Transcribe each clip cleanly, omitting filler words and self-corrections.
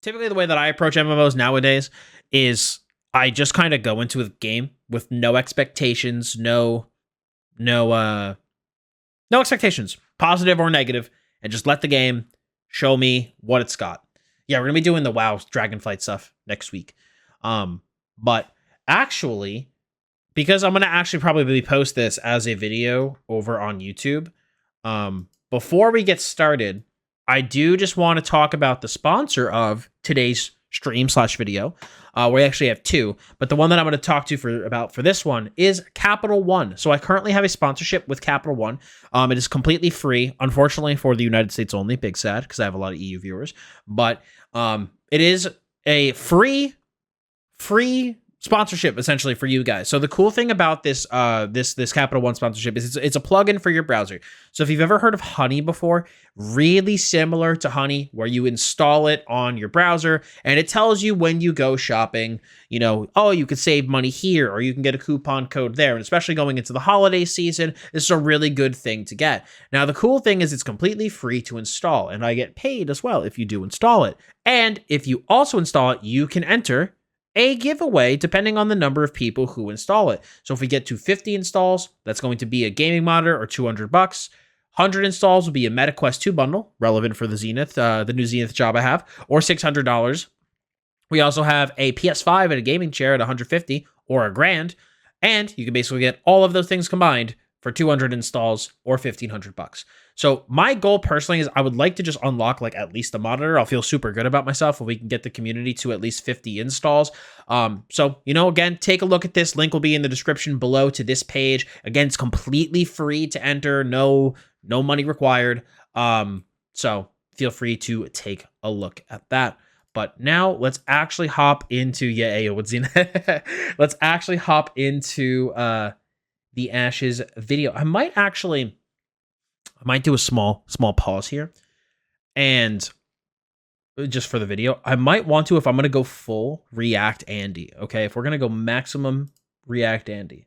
typically the way that I approach MMOs nowadays is I just kind of go into a game with no expectations, no expectations, positive or negative, and just let the game show me what it's got. Yeah, we're gonna be doing the WoW Dragonflight stuff next week. But actually, because I'm gonna actually probably post this as a video over on YouTube. Before we get started, I do just want to talk about the sponsor of today's stream/video. We actually have two, but the one that I'm going to talk to for this one is Capital One. So I currently have a sponsorship with Capital One. It is completely free, unfortunately for the United States only. Big sad because I have a lot of EU viewers, but it is a free sponsorship essentially for you guys. So the cool thing about this this Capital One sponsorship is it's a plugin for your browser. So if you've ever heard of Honey before, really similar to Honey, where you install it on your browser and it tells you when you go shopping, you know, oh, you could save money here or you can get a coupon code there. And especially going into the holiday season, this is a really good thing to get. Now, the cool thing is it's completely free to install, and I get paid as well if you do install it. And if you also install it, you can enter a giveaway depending on the number of people who install it. So if we get to 50 installs, that's going to be a gaming monitor or $200. 100 installs will be a MetaQuest 2 bundle, relevant for the Zenith, the new Zenith job I have, or $600. We also have a PS5 and a gaming chair at $150 or $1,000, and you can basically get all of those things combined for 200 installs or $1,500. So my goal personally is I would like to just unlock like at least a monitor. I'll feel super good about myself if we can get the community to at least 50 installs. So, you know, again, take a look at this. Link will be in the description below to this page. Again, it's completely free to enter. No money required. So feel free to take a look at that. But now let's actually hop into let's actually hop into the Ashes video. I might do a small pause here, and just for the video, I might want to, if I'm going to go full React Andy, okay? If we're going to go maximum React Andy,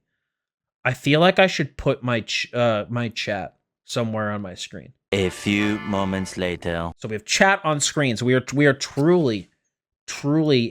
I feel like I should put my chat somewhere on my screen. A few moments later. So we have chat on screen. So we are truly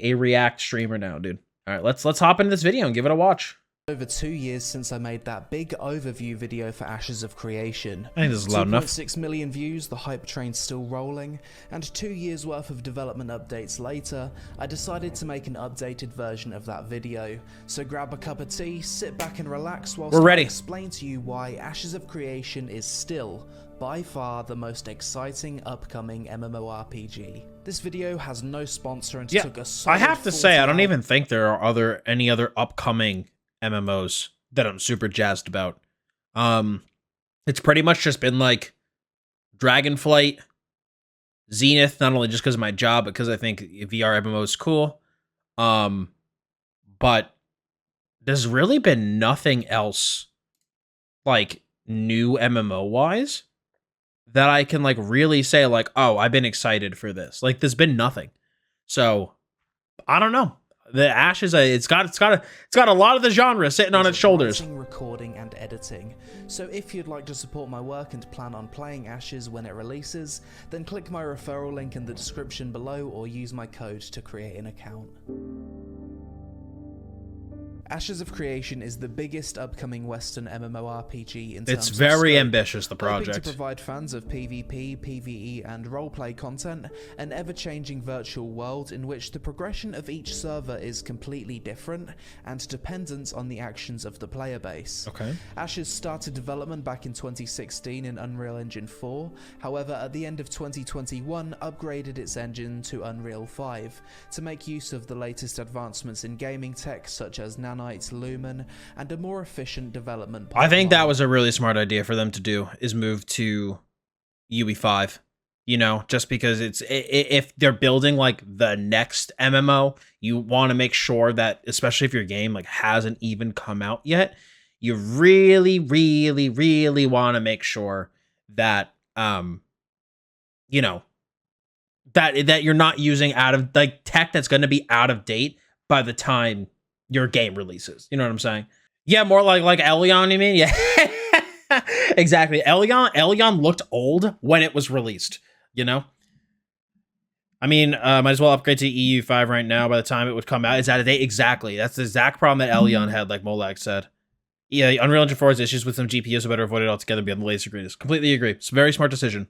a React streamer now, dude. All right, let's hop into this video and give it a watch. Over 2 years since I made that big overview video for Ashes of Creation. I think this is loud enough. 2.6 million views, the hype train's still rolling, and 2 years worth of development updates later, I decided to make an updated version of that video. So grab a cup of tea, sit back and relax whilst I explain to you why Ashes of Creation is still, by far, the most exciting upcoming MMORPG. This video has no sponsor and took a solid I have to say, I don't even think there are any other upcoming MMOs that I'm super jazzed about. It's pretty much just been like Dragonflight, Zenith, not only just because of my job, but because I think VR MMO is cool. But there's really been nothing else like new MMO wise that I can like really say like, oh, I've been excited for this. Like there's been nothing. So I don't know. The Ashes, it's got a lot of the genre sitting on its shoulders. Recording and editing. So if you'd like to support my work and plan on playing Ashes when it releases, then click my referral link in the description below or use my code to create an account. Ashes of Creation is the biggest upcoming Western MMORPG in terms It's very of ambitious, the project. Hoping to provide fans of PvP, PvE, and roleplay content an ever-changing virtual world in which the progression of each server is completely different and dependent on the actions of the player base. Okay. Ashes started development back in 2016 in Unreal Engine 4, however at the end of 2021 upgraded its engine to Unreal 5 to make use of the latest advancements in gaming tech such as Lumen, and a more efficient development pipeline. I think that was a really smart idea for them to do, is move to UE5. You know, just because if they're building like the next MMO, you want to make sure that, especially if your game like hasn't even come out yet, you really want to make sure that you know, that you're not using out of like tech that's going to be out of date by the time your game releases. You know what I'm saying? Yeah, more like Elion, you mean? Yeah. Exactly. Elion looked old when it was released, you know? I mean, might as well upgrade to EU5 right now by the time it would come out. Is that a date? Exactly. That's the exact problem that Elion had, like Molag said. Yeah, Unreal Engine 4 has issues with some GPUs, so better avoid it altogether beyond the latest agreements. Completely agree. It's a very smart decision.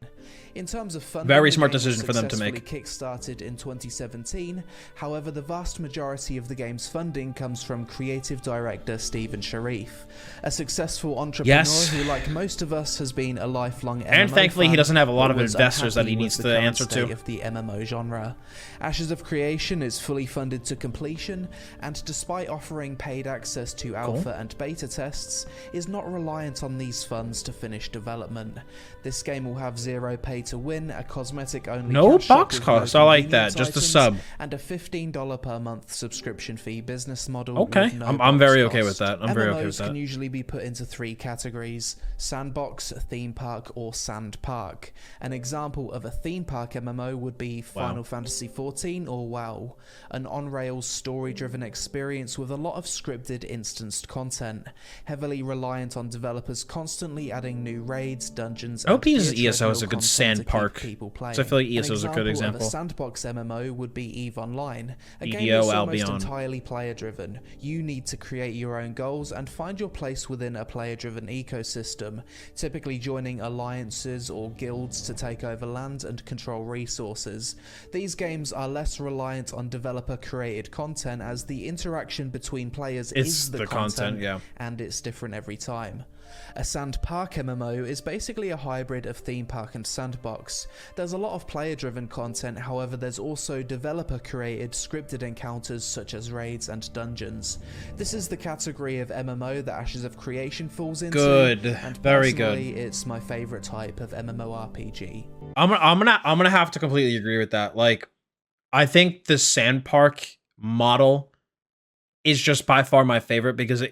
In terms of funding, very smart decision for them to make. Kickstarted in 2017. However, the vast majority of the game's funding comes from creative director Stephen Sharif, a successful entrepreneur who, like most of us, has been a lifelong MMO and thankfully fan, he doesn't have a lot of was investors that he unhappy needs with to the current answer state to. of the MMO genre. Ashes of Creation is fully funded to completion, and despite offering paid access to alpha and beta tests, is not reliant on these funds to finish development. This game will have 0 pay to win, a cosmetic only no cash shop box with cost. no I like that. convenience Just a items, sub. and a $15 per month subscription fee business model. Okay, with no I'm very box okay cost. with that. I'm very okay with MMOs that. can usually be put into 3 categories: sandbox, theme park, or sand park. An example of a theme park MMO would be Final Fantasy XIV or WoW, an on-rails story-driven experience with a lot of scripted instanced content, heavily reliant on developers constantly adding new raids, dungeons, I hope and ESO gear is a treadmill good content sand to keep park. people playing. So I feel like An ESO is a good Of a example. sandbox MMO would be EVE Online, a game EDO that's almost Albion. entirely player-driven. You need to create your own goals and find your place within a player-driven ecosystem, typically joining alliances or guilds to take over land and control resources. These games are less reliant on developer-created content, as the interaction between players is the content, and it's different every time. A sand park MMO is basically a hybrid of theme park and sandbox. There's a lot of player-driven content, however there's also developer-created scripted encounters such as raids and dungeons. This is the category of MMO that Ashes of Creation falls into. Good, and very good. It's my favorite type of MMORPG. I'm gonna have to completely agree with that. Like, I think the sand park model is just by far my favorite because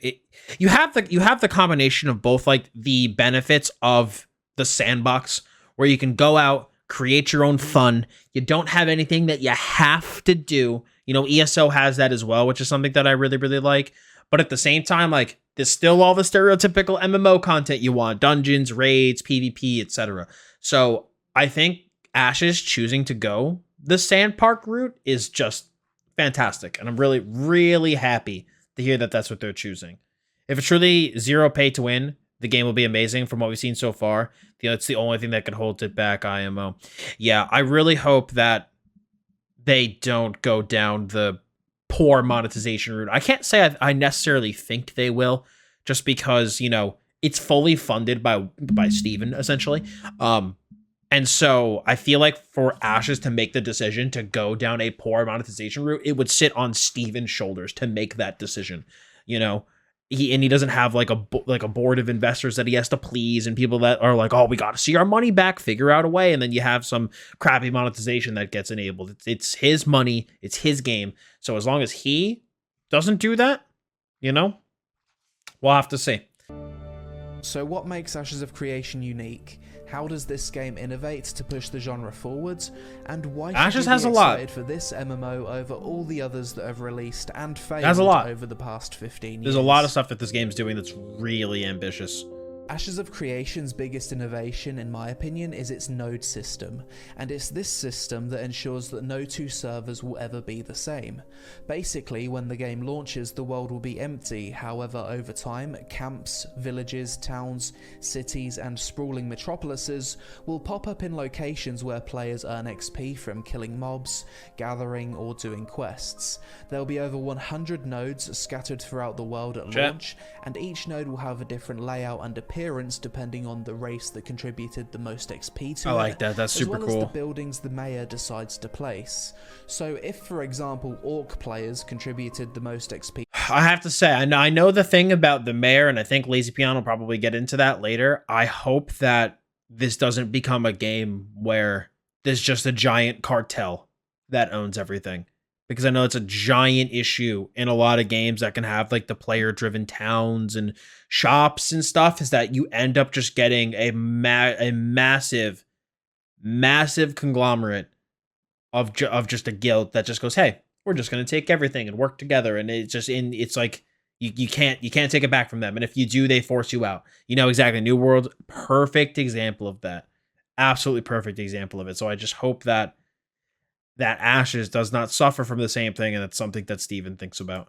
you have the combination of both, like the benefits of the sandbox where you can go out, create your own fun. You don't have anything that you have to do. You know, ESO has that as well, which is something that I really, really like. But at the same time, like, there's still all the stereotypical MMO content you want: dungeons, raids, PvP, etc. So I think Ashes choosing to go the sand park route is just fantastic, and I'm really, really happy to hear that that's what they're choosing. If it's truly 0 pay to win, the game will be amazing from what we've seen so far. You know, it's the only thing that could hold it back, IMO. Yeah, I really hope that they don't go down the poor monetization route. I can't say I necessarily think they will, just because, you know, it's fully funded by Steven, essentially. And so I feel like for Ashes to make the decision to go down a poor monetization route, it would sit on Steven's shoulders to make that decision. You know, he doesn't have like a board of investors that he has to please, and people that are like, oh, we got to see our money back, figure out a way. And then you have some crappy monetization that gets enabled. It's his money. It's his game. So as long as he doesn't do that, you know, we'll have to see. So what makes Ashes of Creation unique? How does this game innovate to push the genre forwards? And why should you be excited for this MMO over all the others that have released and failed over the past 15 years? There's a lot of stuff that this game's doing that's really ambitious. Ashes of Creation's biggest innovation, in my opinion, is its node system, and it's this system that ensures that no 2 servers will ever be the same. Basically, when the game launches, the world will be empty. However, over time, camps, villages, towns, cities, and sprawling metropolises will pop up in locations where players earn XP from killing mobs, gathering, or doing quests. There'll be over 100 nodes scattered throughout the world at launch, and each node will have a different layout and appearance depending on the race that contributed the most XP to it. I like that. That's super cool. As well as the buildings the mayor decides to place. So if, for example, Orc players contributed the most XP... I have to say, I know the thing about the mayor, and I think Lazy Peon will probably get into that later. I hope that this doesn't become a game where there's just a giant cartel that owns everything. Because I know it's a giant issue in a lot of games that can have like the player-driven towns and shops and stuff, is that you end up just getting a massive conglomerate of just a guild that just goes, hey, we're just going to take everything and work together. And it's like you can't take it back from them. And if you do, they force you out. You know exactly. New World, perfect example of that. Absolutely perfect example of it. So I just hope that that Ashes does not suffer from the same thing, and it's something that Steven thinks about.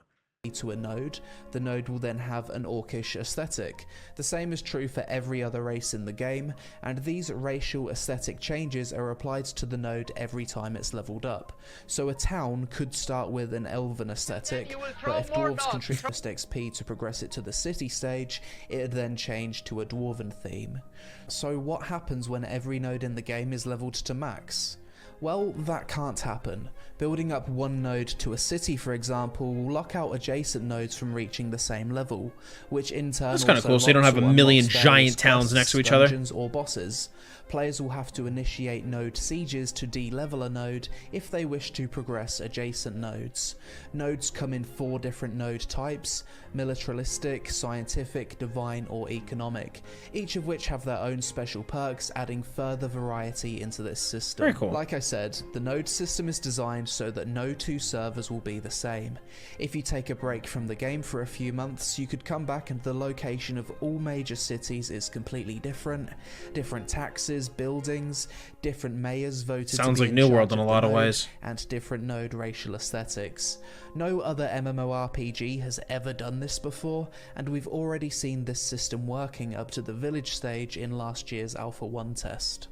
To a node, the node will then have an orcish aesthetic. The same is true for every other race in the game, and these racial aesthetic changes are applied to the node every time it's leveled up. So a town could start with an elven aesthetic, but if dwarves contribute XP to progress it to the city stage, it would then change to a dwarven theme. So what happens when every node in the game is leveled to max? Well, that can't happen. Building up one node to a city, for example, will lock out adjacent nodes from reaching the same level, which in turn That's kind of cool, so you don't have a million giant towns next to each other. Or bosses. Players will have to initiate node sieges to de-level a node if they wish to progress adjacent nodes. Nodes come in 4 different node types: militaristic, scientific, divine, or economic, each of which have their own special perks, adding further variety into this system. Very cool. Like I said, the node system is designed so that no 2 servers will be the same. If you take a break from the game for a few months, you could come back and the location of all major cities is completely different. Different taxes, buildings, different mayors voted Sounds to be like in New charge World in of a the lot of node, ways. and different node racial aesthetics. No other MMORPG has ever done this before, and we've already seen this system working up to the village stage in last year's Alpha 1 test.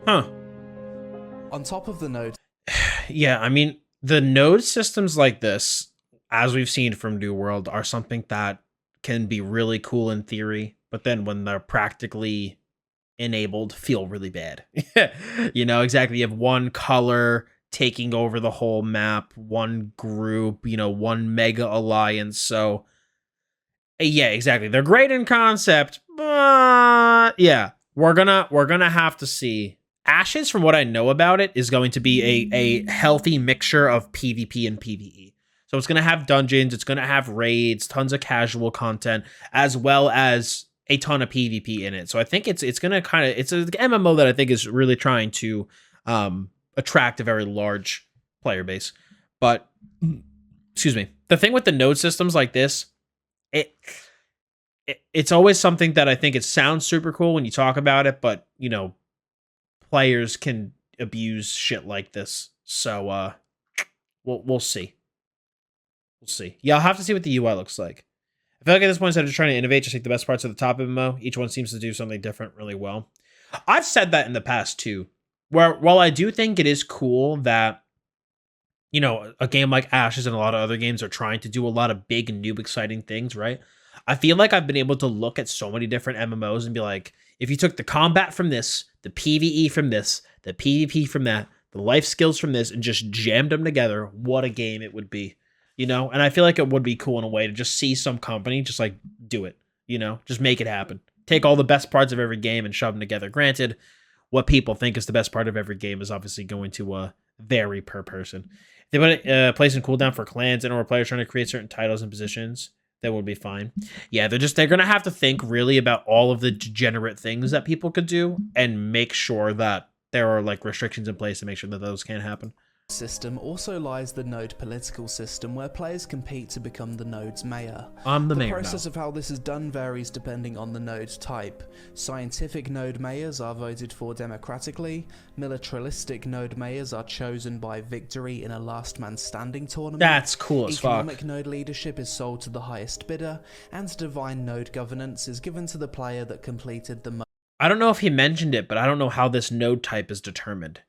Huh. On top of the node, Yeah, I mean, the node systems like this, as we've seen from New World, are something that can be really cool in theory, but then when they're practically enabled, feel really bad. You know, exactly. You have one color taking over the whole map, one group, you know, one mega alliance. So, yeah, exactly. They're great in concept, but yeah, we're gonna have to see. Ashes, from what I know about it, is going to be a healthy mixture of PvP and PvE. So it's going to have dungeons, it's going to have raids, tons of casual content, as well as a ton of PvP in it. So I think it's going to kind of, it's an MMO that I think is really trying to attract a very large player base. But, excuse me, the thing with the node systems like this, it's always something that I think it sounds super cool when you talk about it, but, you know, players can abuse shit like this. So we'll see. We'll see. Yeah, I'll have to see what the UI looks like. I feel like at this point, instead of trying to innovate, just take the best parts of the top MMO. Each one seems to do something different really well. I've said that in the past too, where while I do think it is cool that, you know, a game like Ashes and a lot of other games are trying to do a lot of big, new, exciting things, right? I feel like I've been able to look at so many different MMOs and be like, if you took the combat from this, the PvE from this, the PvP from that, the life skills from this, and just jammed them together, what a game it would be, you know? And I feel like it would be cool in a way to just see some company just like do it, you know? Just make it happen. Take all the best parts of every game and shove them together. Granted, what people think is the best part of every game is obviously going to vary per person. If they put place in cooldown for clans and/or players trying to create certain titles and positions, that would be fine. Yeah, they're gonna have to think really about all of the degenerate things that people could do and make sure that there are like restrictions in place to make sure that those can't happen. System also lies the node political system, where players compete to become the node's mayor. I'm the mayor now. The process of how this is done varies depending on the node type. Scientific node mayors are voted for democratically, militaristic node mayors are chosen by victory in a last man standing tournament. That's cool as fuck. Economic node leadership is sold to the highest bidder, and divine node governance is given to the player that completed the most. I don't know if he mentioned it, but I don't know how this node type is determined.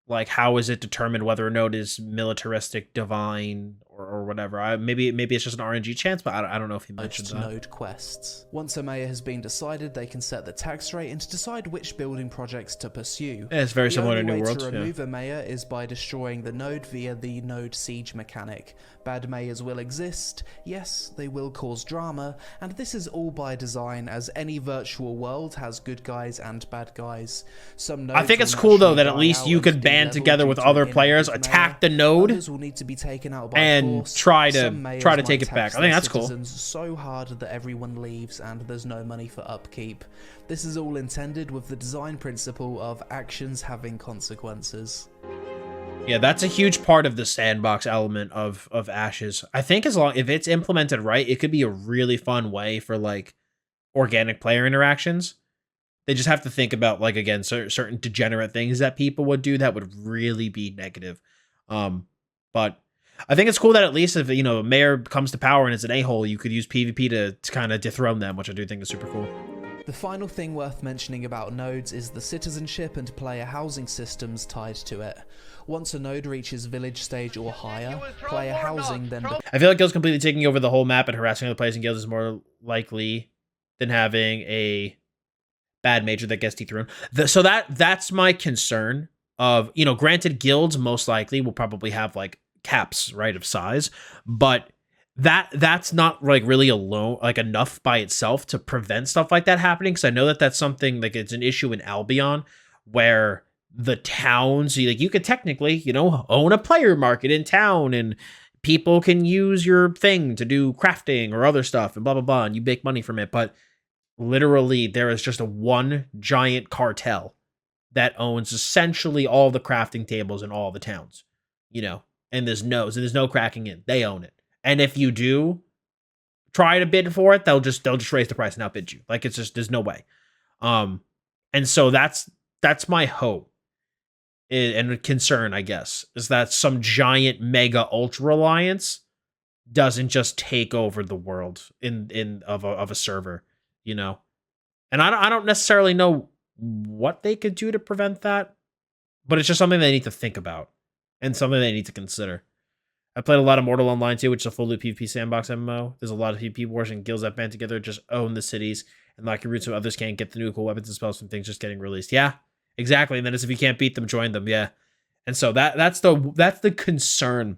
Like, how is it determined whether a node is militaristic, divine, or whatever? Maybe it's just an RNG chance, but I don't know if he mentioned that. Node quests. Once a mayor has been decided, they can set the tax rate and decide which building projects to pursue. Yeah, it's very similar to New World. The only way to remove a mayor is by destroying the node via the node siege mechanic. Bad mayors will exist, yes, they will cause drama, and this is all by design, as any virtual world has good guys and bad guys. Some nodes I think it's cool though that at least you could band together with other players, attack the node, will need to be taken out by and force. try to take it back. I think that's cool. So hard that everyone leaves and there's no money for upkeep. This is all intended with the design principle of actions having consequences. Yeah, that's a huge part of the sandbox element of Ashes. I think if it's implemented right, it could be a really fun way for like organic player interactions. They just have to think about, like, again, certain degenerate things that people would do that would really be negative. But I think it's cool that at least if, you know, a mayor comes to power and it's an a-hole, you could use PvP to kind of dethrone them, which I do think is super cool. The final thing worth mentioning about nodes is the citizenship and player housing systems tied to it. Once a node reaches village stage or higher, player housing then... I feel like guilds completely taking over the whole map and harassing other players in guilds is more likely than having a bad major that gets dethroned. So that's my concern of, you know, granted, guilds most likely will probably have like caps, right, of size, but that's not like really alone, like enough by itself to prevent stuff like that happening. Because I know that that's something, like, it's an issue in Albion where the towns, like, you could technically, you know, own a player market in town and people can use your thing to do crafting or other stuff and blah blah blah, and you make money from it. But literally there is just a one giant cartel that owns essentially all the crafting tables in all the towns, you know, and there's no cracking in. They own it. And if you do try to bid for it, they'll just raise the price and outbid you. Like, it's just, there's no way. And so that's my hope and concern, I guess, is that some giant mega ultra alliance doesn't just take over the world of a server, you know. And I don't necessarily know what they could do to prevent that, but it's just something they need to think about and something they need to consider. I played a lot of Mortal Online too, which is a full loop PvP sandbox MMO. There's a lot of PvP wars and guilds that band together just own the cities and lock your roots so others can't get the new cool weapons and spells from things just getting released. Yeah, exactly. And then it's if you can't beat them, join them. Yeah. And so that's the concern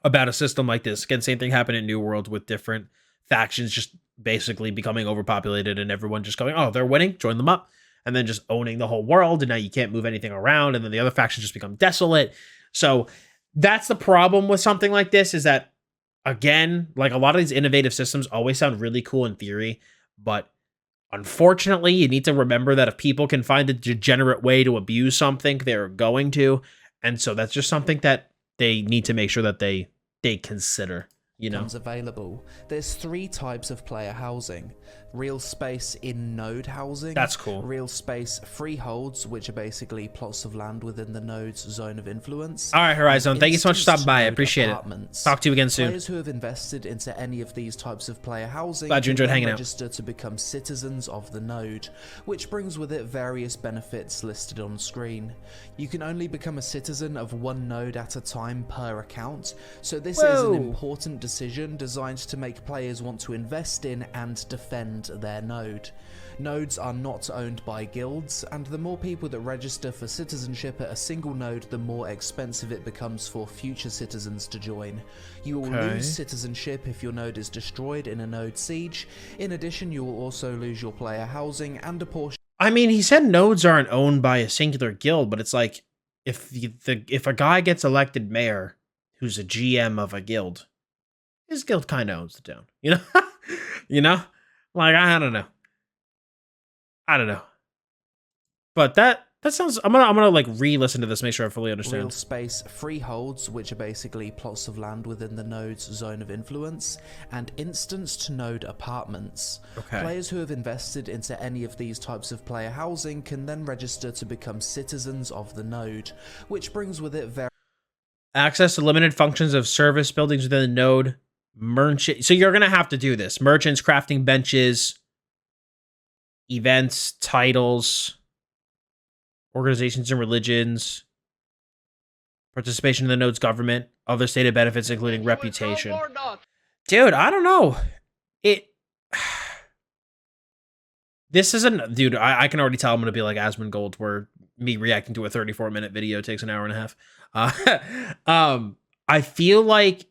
about a system like this. Again, same thing happened in New World with different factions just basically becoming overpopulated and everyone just going, oh, they're winning, join them up, and then just owning the whole world, and now you can't move anything around, and then the other factions just become desolate. So that's the problem with something like this, is that, again, like, a lot of these innovative systems always sound really cool in theory, but unfortunately, you need to remember that if people can find a degenerate way to abuse something, they're going to. And so that's just something that they need to make sure that they consider, you know. Available. There's 3 types of player housing. Real space in node housing. That's cool. Real space freeholds, which are basically plots of land within the node's zone of influence. All right, Horizon, thank you so much for stopping by. I appreciate it. Talk to you again soon. Players who have invested into any of these types of player housing glad you enjoyed hanging out. Register to become citizens of the node, which brings with it various benefits listed on screen. You can only become a citizen of one node at a time per account, so this is an important decision designed to make players want to invest in and defend their node. Nodes are not owned by guilds, and the more people that register for citizenship at a single node, the more expensive it becomes for future citizens to join. You will lose citizenship if your node is destroyed in a node siege. In addition, you will also lose your player housing and a portion... I mean, he said nodes aren't owned by a singular guild, but it's like, if a guy gets elected mayor who's a GM of a guild, his guild kind of owns the town, you know? You know? Like, I don't know. But that sounds, I'm gonna like re-listen to this, make sure I fully understand. Real space freeholds, which are basically plots of land within the node's zone of influence, and instanced node apartments. Players who have invested into any of these types of player housing can then register to become citizens of the node, which brings with it access to limited functions of service buildings within the node. Merchant, so you're gonna have to do this. Merchants, crafting benches, events, titles, organizations and religions, participation in the node's government, other stated benefits including reputation. Dude, I don't know. This isn't, dude, I can already tell I'm gonna be like Asmongold, where me reacting to a 34-minute video takes an hour and a half. I feel like,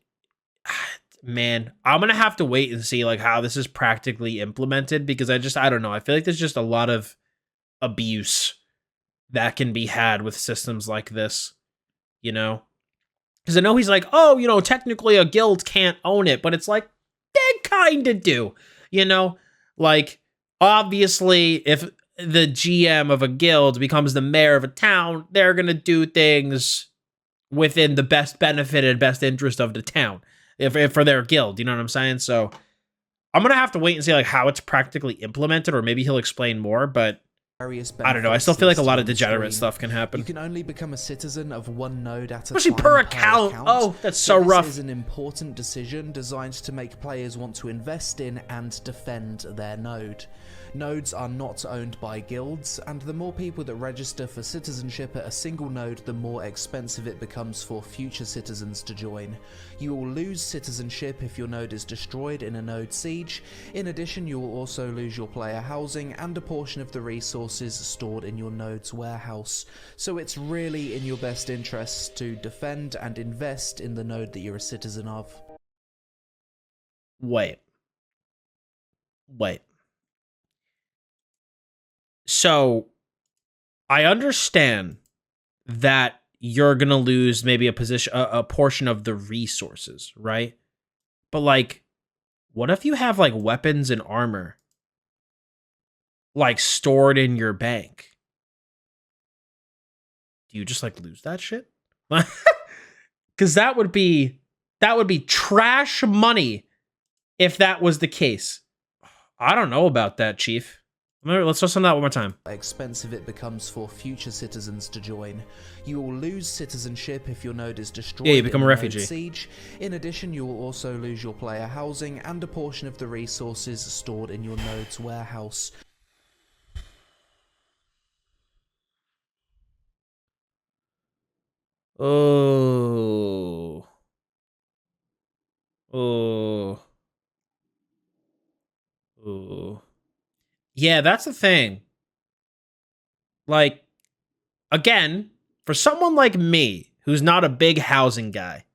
man, I'm gonna have to wait and see like how this is practically implemented, because I don't know. I feel like there's just a lot of abuse that can be had with systems like this, you know? Because I know he's like, oh, you know, technically a guild can't own it, but it's like, they kind of do, you know? Like, obviously, if the GM of a guild becomes the mayor of a town, they're gonna do things within the best benefit and best interest of the town. If for their guild, you know what I'm saying? So I'm gonna have to wait and see like how it's practically implemented, or maybe he'll explain more. But various I don't know. I still feel like a lot of listed on degenerate screen. stuff can happen. You can only become a citizen of one node at a Especially time per account. Oh, that's so rough. This is an important decision designed to make players want to invest in and defend their node. Nodes are not owned by guilds, and the more people that register for citizenship at a single node, the more expensive it becomes for future citizens to join. You will lose citizenship if your node is destroyed in a node siege. In addition, you will also lose your player housing and a portion of the resources stored in your node's warehouse. So it's really in your best interests to defend and invest in the node that you're a citizen of. Wait. So, I understand that you're gonna lose maybe a portion of the resources, right? But like, what if you have like weapons and armor like stored in your bank? Do you just like lose that shit? Because that would be trash money if that was the case. I don't know about that, Chief. Let's listen to that one more time. Expensive it becomes for future citizens to join. You will lose citizenship if your node is destroyed. Yeah, you become a refugee. Siege. In addition, you will also lose your player housing and a portion of the resources stored in your node's warehouse. Oh. Yeah, that's the thing. Like, again, for someone like me, who's not a big housing guy,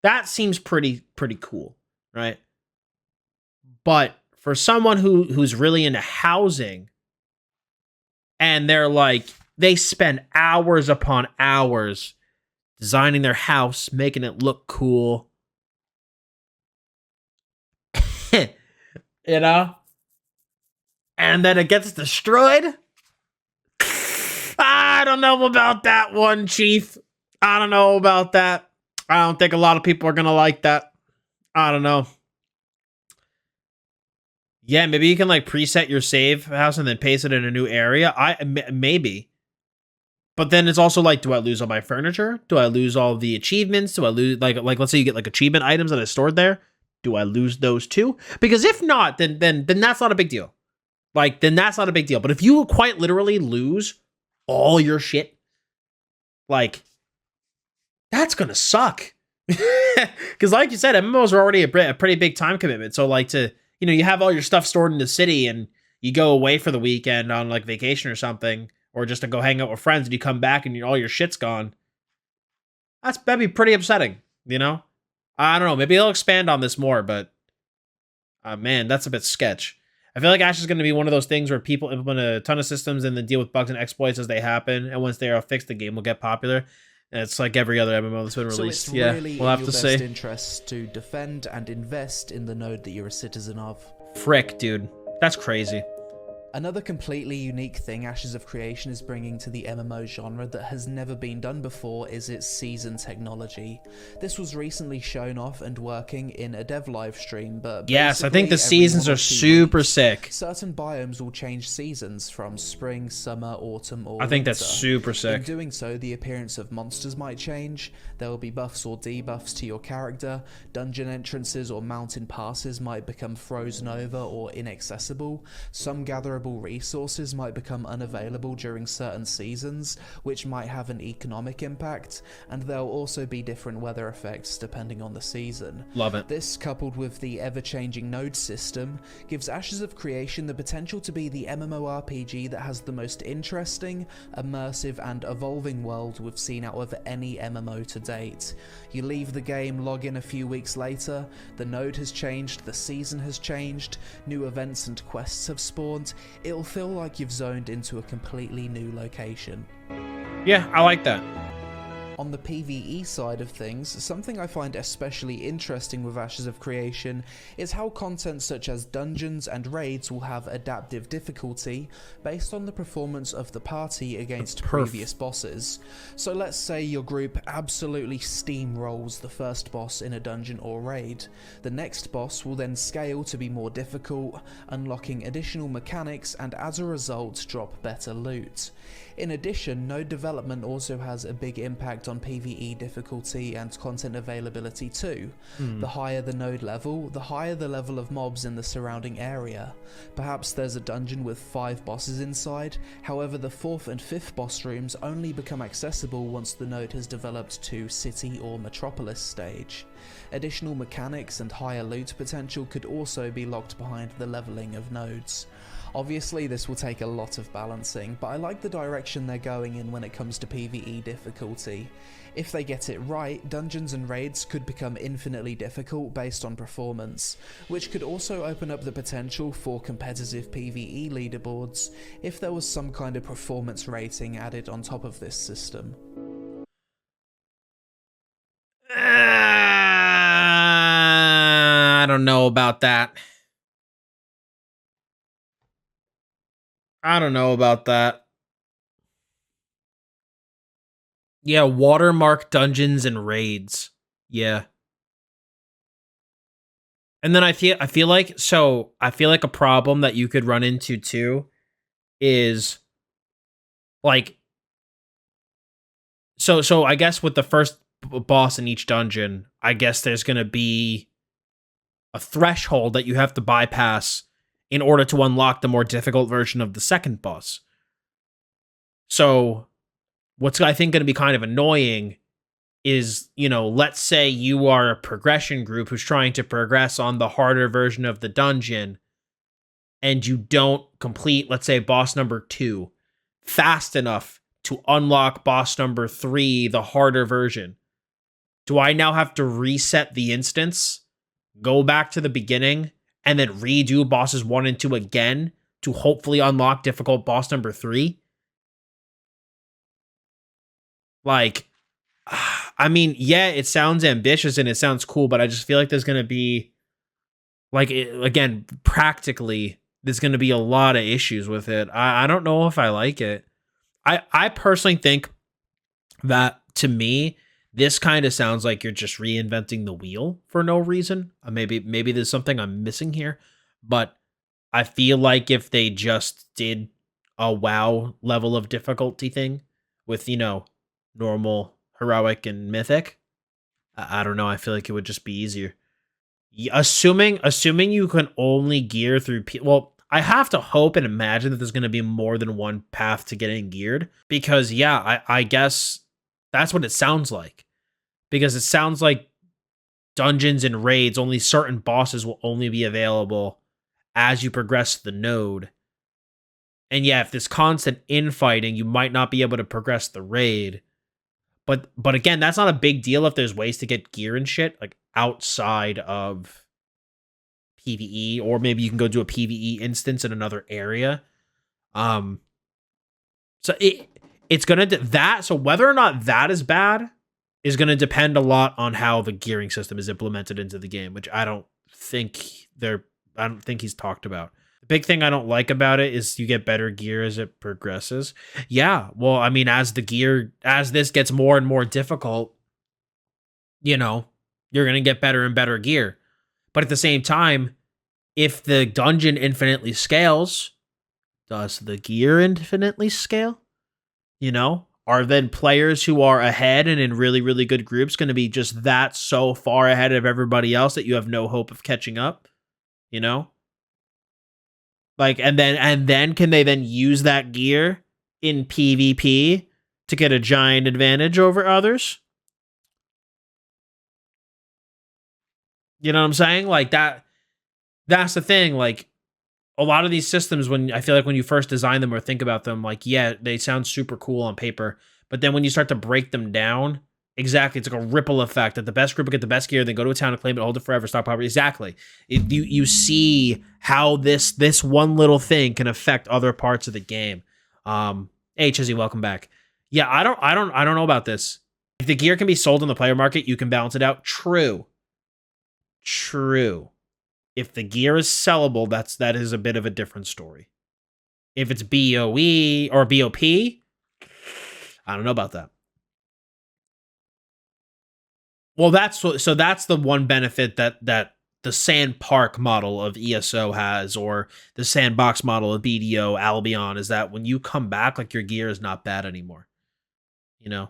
that seems pretty cool, right? But for someone who's really into housing, and they're like, they spend hours upon hours designing their house, making it look cool. You know? And then it gets destroyed? I don't know about that one, Chief. I don't know about that. I don't think a lot of people are gonna like that. I don't know. Yeah, maybe you can like preset your save house and then paste it in a new area. Maybe. But then it's also like, do I lose all my furniture? Do I lose all the achievements? Do I lose like let's say you get like achievement items that are stored there? Do I lose those too? Because if not, then that's not a big deal. Like, then that's not a big deal. But if you quite literally lose all your shit, like, that's gonna suck. Because like you said, MMOs are already a pretty big time commitment. So like you have all your stuff stored in the city and you go away for the weekend on like vacation or something, or just to go hang out with friends, and you come back and all your shit's gone. That'd be pretty upsetting, you know? I don't know. Maybe they'll expand on this more, but man, that's a bit sketch. I feel like Ash is going to be one of those things where people implement a ton of systems and then deal with bugs and exploits as they happen. And once they are fixed, the game will get popular. And it's like every other MMO that's been released. So it's really we'll have to see. In your best interests to defend and invest in the node that you're a citizen of. Frick, dude. That's crazy. Another completely unique thing Ashes of Creation is bringing to the MMO genre that has never been done before is its season technology. This was recently shown off and working in a dev live stream, but yes, I think the seasons are super sick. Certain biomes will change seasons from spring, summer, autumn, or I think winter. that's super sick. In doing so, the appearance of monsters might change, there will be buffs or debuffs to your character, dungeon entrances or mountain passes might become frozen over or inaccessible, some gatherable resources might become unavailable during certain seasons, which might have an economic impact, and there will also be different weather effects depending on the season. Love it. This, coupled with the ever-changing node system, gives Ashes of Creation the potential to be the MMORPG that has the most interesting, immersive, and evolving world we've seen out of any MMO to date. You leave the game, log in a few weeks later, the node has changed, the season has changed, new events and quests have spawned. It'll feel like you've zoned into a completely new location. Yeah, I like that. On the PvE side of things, something I find especially interesting with Ashes of Creation is how content such as dungeons and raids will have adaptive difficulty based on the performance of the party against previous bosses. So let's say your group absolutely steamrolls the first boss in a dungeon or raid. The next boss will then scale to be more difficult, unlocking additional mechanics and as a result drop better loot. In addition, node development also has a big impact on PvE difficulty and content availability too. The higher the node level, the higher the level of mobs in the surrounding area. Perhaps there's a dungeon with 5 bosses inside, however the 4th and 5th boss rooms only become accessible once the node has developed to City or Metropolis stage. Additional mechanics and higher loot potential could also be locked behind the leveling of nodes. Obviously this will take a lot of balancing, but I like the direction they're going in when it comes to PvE difficulty. If they get it right, dungeons and raids could become infinitely difficult based on performance, which could also open up the potential for competitive PvE leaderboards if there was some kind of performance rating added on top of this system. I don't know about that. I don't know about that. Yeah, watermark dungeons and raids. Yeah. And then I feel like a problem that you could run into too is like so I guess with the first boss in each dungeon, I guess there's going to be a threshold that you have to bypass in order to unlock the more difficult version of the second boss. So what's I think going to be kind of annoying is, you know, let's say you are a progression group who's trying to progress on the harder version of the dungeon and you don't complete, let's say, boss number 2 fast enough to unlock boss number 3, the harder version. Do I now have to reset the instance, go back to the beginning, and then redo bosses 1 and 2 again to hopefully unlock difficult boss number 3? Like, I mean, yeah, it sounds ambitious and it sounds cool, but I just feel like there's going to be, like, again, practically, there's going to be a lot of issues with it. I don't know if I like it. I personally think that, to me, this kind of sounds like you're just reinventing the wheel for no reason. Maybe there's something I'm missing here, but I feel like if they just did a WoW level of difficulty thing with, you know, normal, heroic, and mythic, I don't know. I feel like it would just be easier. Assuming you can only gear through, well, I have to hope and imagine that there's going to be more than one path to getting geared, because yeah, I guess that's what it sounds like. Because it sounds like dungeons and raids, only certain bosses will only be available as you progress the node. And yeah, if there's constant infighting, you might not be able to progress the raid. But again, that's not a big deal if there's ways to get gear and shit, like, outside of PvE, or maybe you can go do a PvE instance in another area. So it's gonna so whether or not that is bad is gonna depend a lot on how the gearing system is implemented into the game, which I don't think he's talked about. The big thing I don't like about it is you get better gear as it progresses. Yeah, well, I mean, as this gets more and more difficult, you know, you're gonna get better and better gear. But at the same time, if the dungeon infinitely scales, does the gear infinitely scale? You know, are then players who are ahead and in really, really good groups going to be just that so far ahead of everybody else that you have no hope of catching up? You know? Like, and then can they then use that gear in PvP to get a giant advantage over others? You know what I'm saying? Like, that's the thing. Like, a lot of these systems, when I feel like when you first design them or think about them, like, yeah, they sound super cool on paper, but then when you start to break them down, exactly, it's like a ripple effect that the best group will get the best gear, then go to a town and claim it, hold it forever, stock property. Exactly. You see how this one little thing can affect other parts of the game. Hey Chizzy, welcome back. Yeah, I don't know about this. If the gear can be sold in the player market, you can balance it out. True. If the gear is sellable, that is a bit of a different story. If it's BOE or BOP, I don't know about that. Well, that's the one benefit that the Sand Park model of ESO has, or the Sandbox model of BDO Albion, is that when you come back, like, your gear is not bad anymore. You know?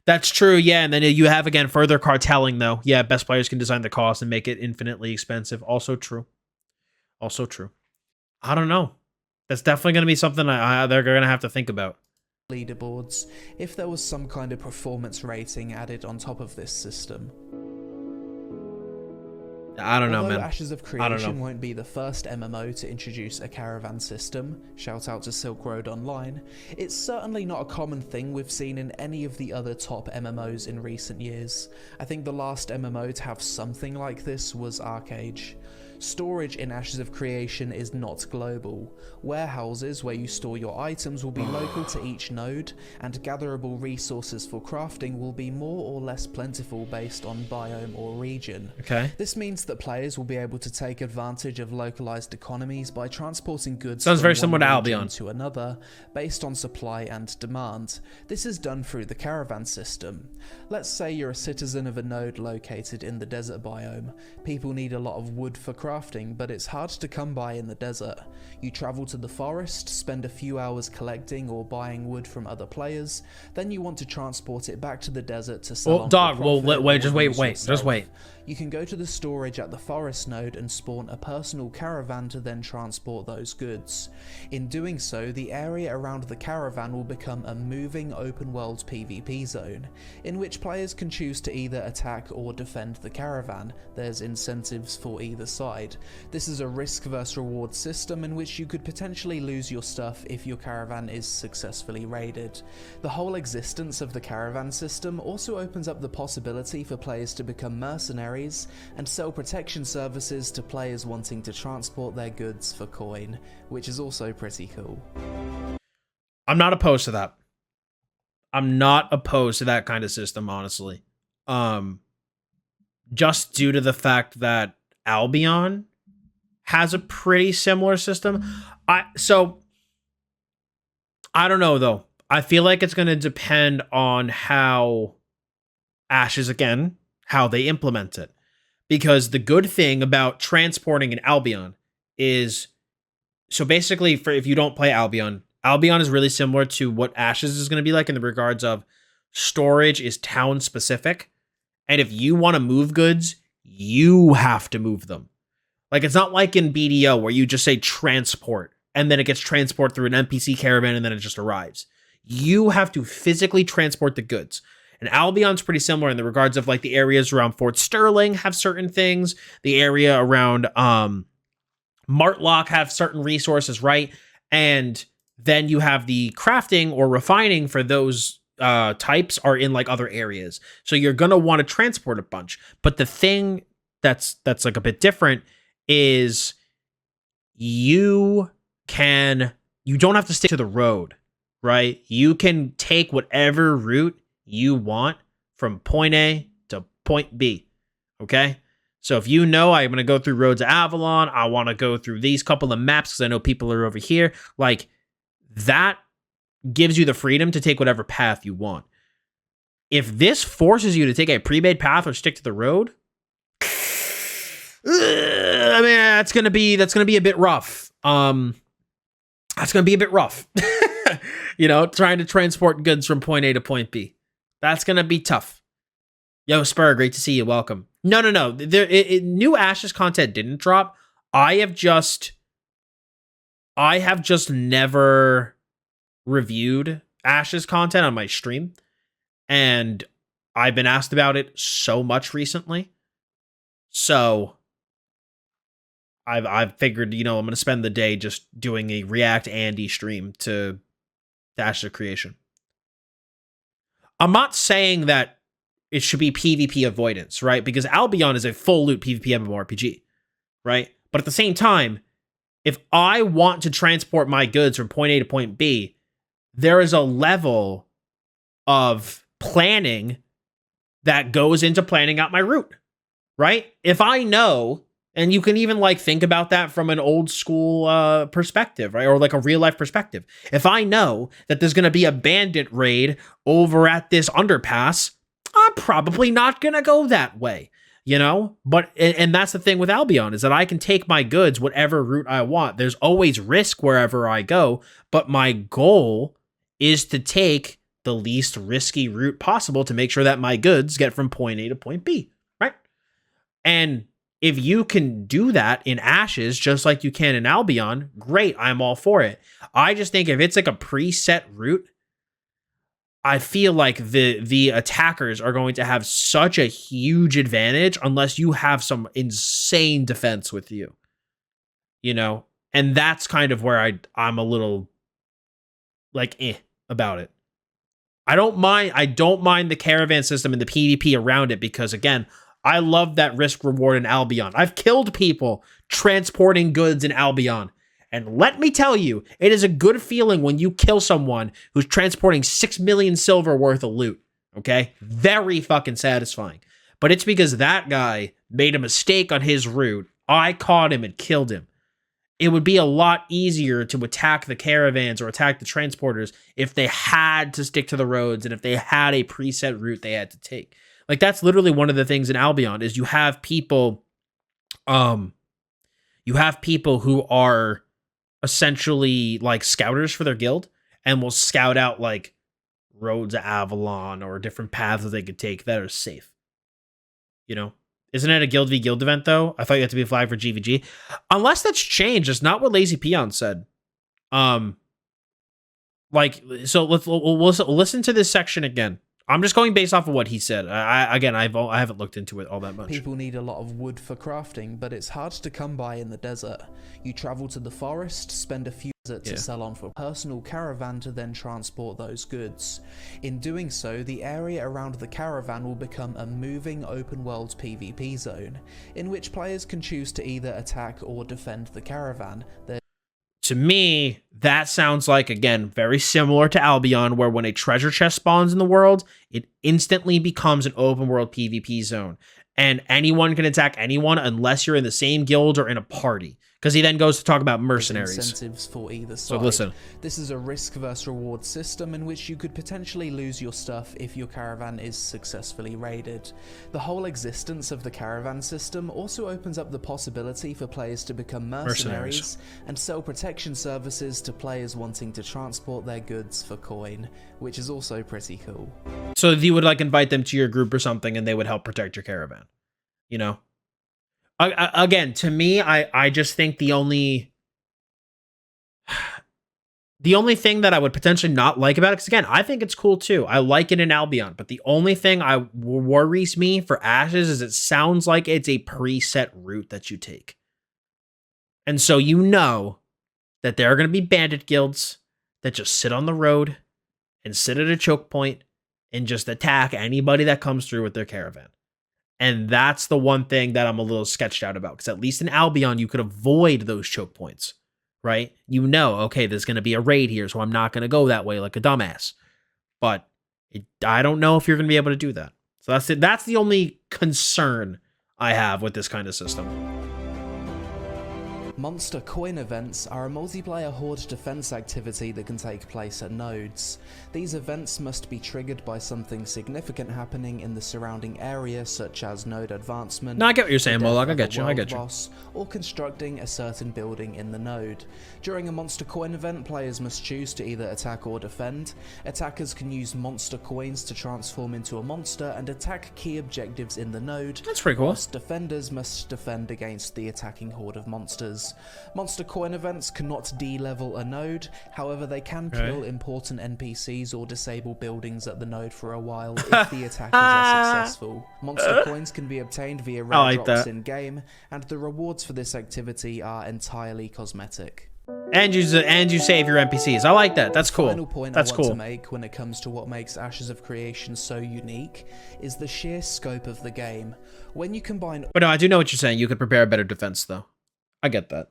That's true, yeah. And then you have, again, further cartelling, though. Yeah, best players can design the cost and make it infinitely expensive. Also true. I don't know. That's definitely going to be something they're going to have to think about. Leaderboards, if there was some kind of performance rating added on top of this system. I don't know, Although man. Ashes of Creation won't be the first MMO to introduce a caravan system, shout out to Silk Road Online, it's certainly not a common thing we've seen in any of the other top MMOs in recent years. I think the last MMO to have something like this was Arcade. Storage in Ashes of Creation is not global. Warehouses where you store your items will be local to each node, and gatherable resources for crafting will be more or less plentiful based on biome or region. Okay. This means that players will be able to take advantage of localized economies by transporting goods Sounds from very one similar to region Albion. to another, based on supply and demand. This is done through the Caravan System. Let's say you're a citizen of a node located in the desert biome. People need a lot of wood for crafting, but it's hard to come by in the desert. You travel to the forest, spend a few hours collecting or buying wood from other players, then you want to transport it back to the desert to sell on for profit just wait. You can go to the storage at the forest node and spawn a personal caravan to then transport those goods. In doing so, the area around the caravan will become a moving open world PvP zone, in which players can choose to either attack or defend the caravan. There's incentives for either side. This is a risk versus reward system in which you could potentially lose your stuff if your caravan is successfully raided. The whole existence of the caravan system also opens up the possibility for players to become mercenaries and sell protection services to players wanting to transport their goods for coin, which is also pretty cool. I'm not opposed to that. I'm not opposed to that kind of system, honestly. Just due to the fact that Albion has a pretty similar system. I don't know, though. I feel like it's going to depend on how Ashes, again, how they implement it. Because the good thing about transporting an Albion is, so basically, for if you don't play Albion is really similar to what Ashes is going to be like in the regards of storage is town specific. And if you want to move goods, you have to move them. Like, it's not like in BDO where you just say transport and then it gets transported through an NPC caravan and then it just arrives. You have to physically transport the goods. And Albion's pretty similar in the regards of, like, the areas around Fort Sterling have certain things. The area around Martlock have certain resources, right? And then you have the crafting or refining for those types are in, like, other areas. So you're going to want to transport a bunch. But the thing that's like a bit different is you don't have to stick to the road, right? You can take whatever route you want from point A to point B, okay? So if you know I'm going to go through Roads of Avalon, I want to go through these couple of maps because I know people are over here, like, that gives you the freedom to take whatever path you want. If this forces you to take a pre-made path or stick to the road, I mean, that's gonna be a bit rough. That's gonna be a bit rough. You know, trying to transport goods from point A to point B. That's gonna be tough. Yo, Spur, great to see you. Welcome. No. New Ashes content didn't drop. I have just never reviewed Ashes content on my stream, and I've been asked about it so much recently. So I've figured, you know, I'm going to spend the day just doing a React Andy stream to Ashes of Creation. I'm not saying that it should be PvP avoidance, right? Because Albion is a full loot PvP MMORPG, right? But at the same time, if I want to transport my goods from point A to point B, there is a level of planning that goes into planning out my route, right? If I know, and you can even like think about that from an old school perspective, right? Or like a real life perspective. If I know that there's going to be a bandit raid over at this underpass, I'm probably not going to go that way, you know? But, and that's the thing with Albion, is that I can take my goods whatever route I want. There's always risk wherever I go, but my goal is to take the least risky route possible to make sure that my goods get from point A to point B, right? And if you can do that in Ashes, just like you can in Albion, great, I'm all for it. I just think if it's like a preset route, I feel like the attackers are going to have such a huge advantage unless you have some insane defense with you, you know? And that's kind of where I'm a little like about it. I don't mind the caravan system and the PvP around it because, again, I love that risk reward in Albion. I've killed people transporting goods in Albion. And let me tell you, it is a good feeling when you kill someone who's transporting 6 million silver worth of loot. Okay? Very fucking satisfying. But it's because that guy made a mistake on his route. I caught him and killed him. It would be a lot easier to attack the caravans or attack the transporters if they had to stick to the roads and if they had a preset route they had to take. Like, that's literally one of the things in Albion is you have people who are essentially like scouters for their guild and will scout out like roads to Avalon or different paths that they could take that are safe. You know? Isn't it a guild v guild event though? I thought you had to be flagged for GVG. Unless that's changed, it's not what Lazy Peon said. Like, so we'll listen to this section again. I'm just going based off of what he said. I haven't looked into it all that much. People need a lot of wood for crafting, but it's hard to come by in the desert. You travel to the forest, spend a few days to sell on for a personal caravan to then transport those goods. In doing so, the area around the caravan will become a moving open world PvP zone, in which players can choose to either attack or defend the caravan. To me, that sounds like, again, very similar to Albion, where when a treasure chest spawns in the world, it instantly becomes an open world PvP zone. And anyone can attack anyone unless you're in the same guild or in a party. Because he then goes to talk about mercenaries. Incentives for either side. So listen. This is a risk versus reward system in which you could potentially lose your stuff if your caravan is successfully raided. The whole existence of the caravan system also opens up the possibility for players to become mercenaries and sell protection services to players wanting to transport their goods for coin, which is also pretty cool. So you would like invite them to your group or something and they would help protect your caravan, you know? Again, to me, I just think the only thing that I would potentially not like about it, because again, I think it's cool too. I like it in Albion, but the only thing I worries me for Ashes is it sounds like it's a preset route that you take. And so you know that there are going to be bandit guilds that just sit on the road and sit at a choke point and just attack anybody that comes through with their caravan. And that's the one thing that I'm a little sketched out about, because at least in Albion, you could avoid those choke points, right? You know, okay, there's going to be a raid here, so I'm not going to go that way like a dumbass. But I don't know if you're going to be able to do that. So that's it. That's the only concern I have with this kind of system. Monster coin events are a multiplayer horde defense activity that can take place at nodes. These events must be triggered by something significant happening in the surrounding area, such as node advancement. No, I get what you're saying, Moloch. I get you. Boss, or constructing a certain building in the node. During a monster coin event, players must choose to either attack or defend. Attackers can use monster coins to transform into a monster and attack key objectives in the node. That's pretty cool. Whilst defenders must defend against the attacking horde of monsters. Monster coin events cannot de-level a node, however they can kill important NPCs or disable buildings at the node for a while if the attackers are successful. Monster coins can be obtained via rare drops in-game, and the rewards for this activity are entirely cosmetic. And you save your NPCs. I like that. That's cool. The final point That's I want cool. to make when it comes to what makes Ashes of Creation so unique is the sheer scope of the game. When you combine... But no, I do know what you're saying. You could prepare a better defense, though. I get that.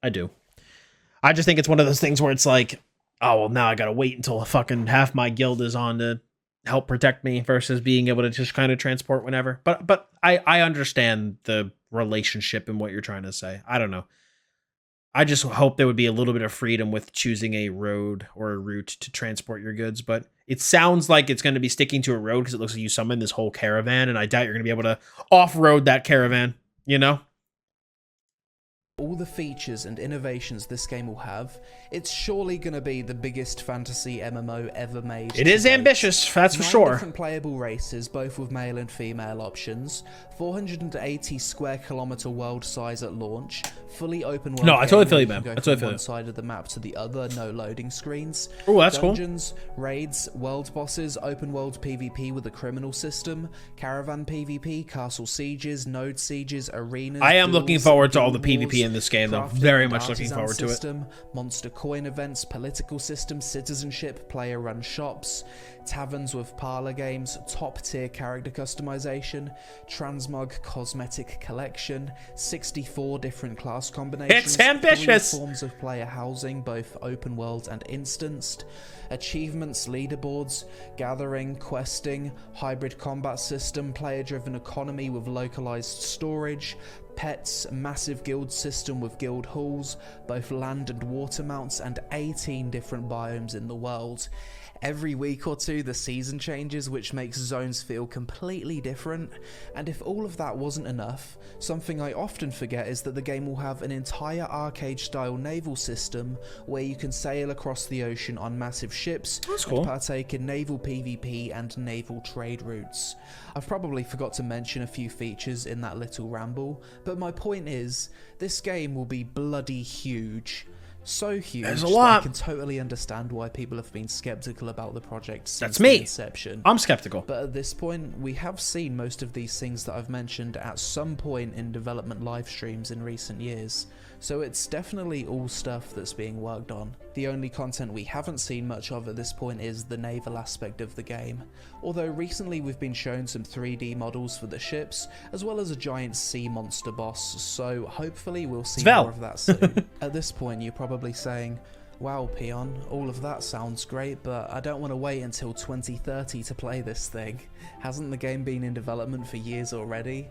I do. I just think it's one of those things where it's like, oh, well, now I gotta wait until fucking half my guild is on to help protect me versus being able to just kind of transport whenever. But I understand the relationship and what you're trying to say. I don't know. I just hope there would be a little bit of freedom with choosing a road or a route to transport your goods, but it sounds like it's going to be sticking to a road because it looks like you summoned this whole caravan, and I doubt you're going to be able to off-road that caravan, you know? All the features and innovations this game will have, it's surely going to be the biggest fantasy MMO ever made. It is ambitious, that's for 9 sure. different playable races, both with male and female options, 480 square kilometer world size at launch, fully open world. No, I totally game feel you, where man. can I go totally from feel one you. side of the map to the other, no loading screens. Oh, that's cool. Dungeons, raids, world bosses, open world PvP with a criminal system, caravan PvP, castle sieges, node sieges, arenas. I am looking duels, forward to all the guild PvP wars, in this game, though. crafting, Very much looking artisan forward to it. system, monster coin events, political system, citizenship, player-run shops, taverns with parlor games, top-tier character customization, transmog cosmetic collection, 64 different class combinations, It's ambitious! 3 forms of player housing, both open world and instanced, achievements, leaderboards, gathering, questing, hybrid combat system, player-driven economy with localized storage, pets, massive guild system with guild halls, both land and water mounts, and 18 different biomes in the world. Every week or two the season changes, which makes zones feel completely different, and if all of that wasn't enough, something I often forget is that the game will have an entire arcade-style naval system where you can sail across the ocean on massive ships and partake in naval PvP and naval trade routes. I've probably forgot to mention a few features in that little ramble, but my point is, this game will be bloody huge. So huge There's a that lot. I can totally understand why people have been skeptical about the project since That's the me. inception. I'm skeptical. But at this point, we have seen most of these things that I've mentioned at some point in development live streams in recent years, so it's definitely all stuff that's being worked on. The only content we haven't seen much of at this point is the naval aspect of the game, although recently we've been shown some 3D models for the ships, as well as a giant sea monster boss, so hopefully we'll see more of that soon. At this point, you're probably saying, wow, Peon, all of that sounds great, but I don't want to wait until 2030 to play this thing. Hasn't the game been in development for years already?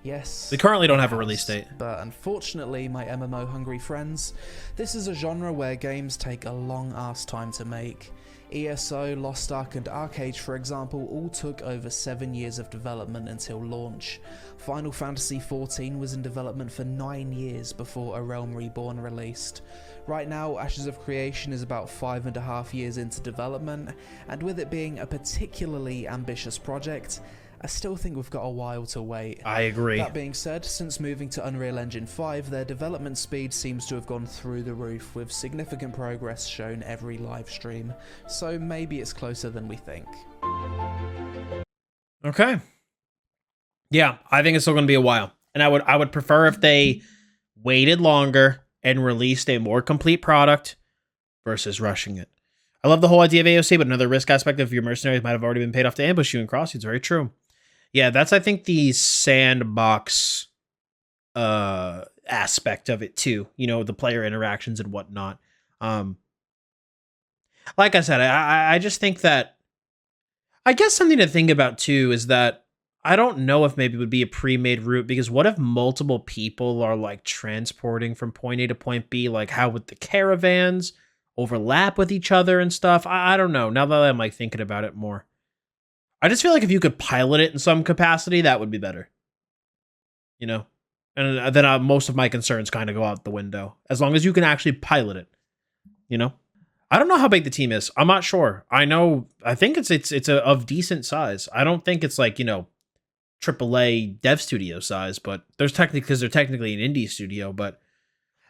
Yes. They currently don't have a release date. But unfortunately, my MMO-hungry friends, this is a genre where games take a long-ass time to make. ESO, Lost Ark, and Arcade, for example, all took over 7 years of development until launch. Final Fantasy XIV was in development for 9 years before A Realm Reborn released. Right now, Ashes of Creation is about 5.5 years into development, and with it being a particularly ambitious project, I still think we've got a while to wait. I agree. That being said, since moving to Unreal Engine 5, their development speed seems to have gone through the roof, with significant progress shown every live stream, so maybe it's closer than we think. Okay. Yeah, I think it's still going to be a while. And I would prefer if they waited longer and released a more complete product versus rushing it. I love the whole idea of AOC, but another risk aspect of your mercenaries might have already been paid off to ambush you and cross you. It's very true. Yeah, that's, I think, the sandbox aspect of it too. You know, the player interactions and whatnot. Like I said, I just think that, I guess something to think about too is that I don't know if maybe it would be a pre-made route, because what if multiple people are like transporting from point A to point B? Like, how would the caravans overlap with each other and stuff? I don't know. Now that I'm like thinking about it more, I just feel like if you could pilot it in some capacity, that would be better. You know? And then most of my concerns kind of go out the window. As long as you can actually pilot it. You know? I don't know how big the team is. I'm not sure. I think it's of decent size. I don't think it's like, you know, AAA dev studio size, but there's technically, because they're technically an indie studio, but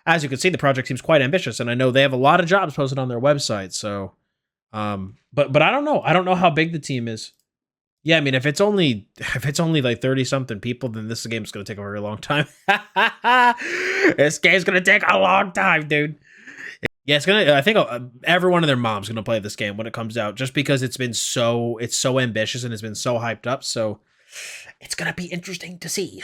as you can see, the project seems quite ambitious, and I know they have a lot of jobs posted on their website, so but I don't know. I don't know how big the team is. Yeah, I mean, if it's only like 30 something people, then this game's going to take a very long time. This game's going to take a long time, dude. Yeah, I think every one of their moms going to play this game when it comes out, just because it's so ambitious and it's been so hyped up. So it's going to be interesting to see.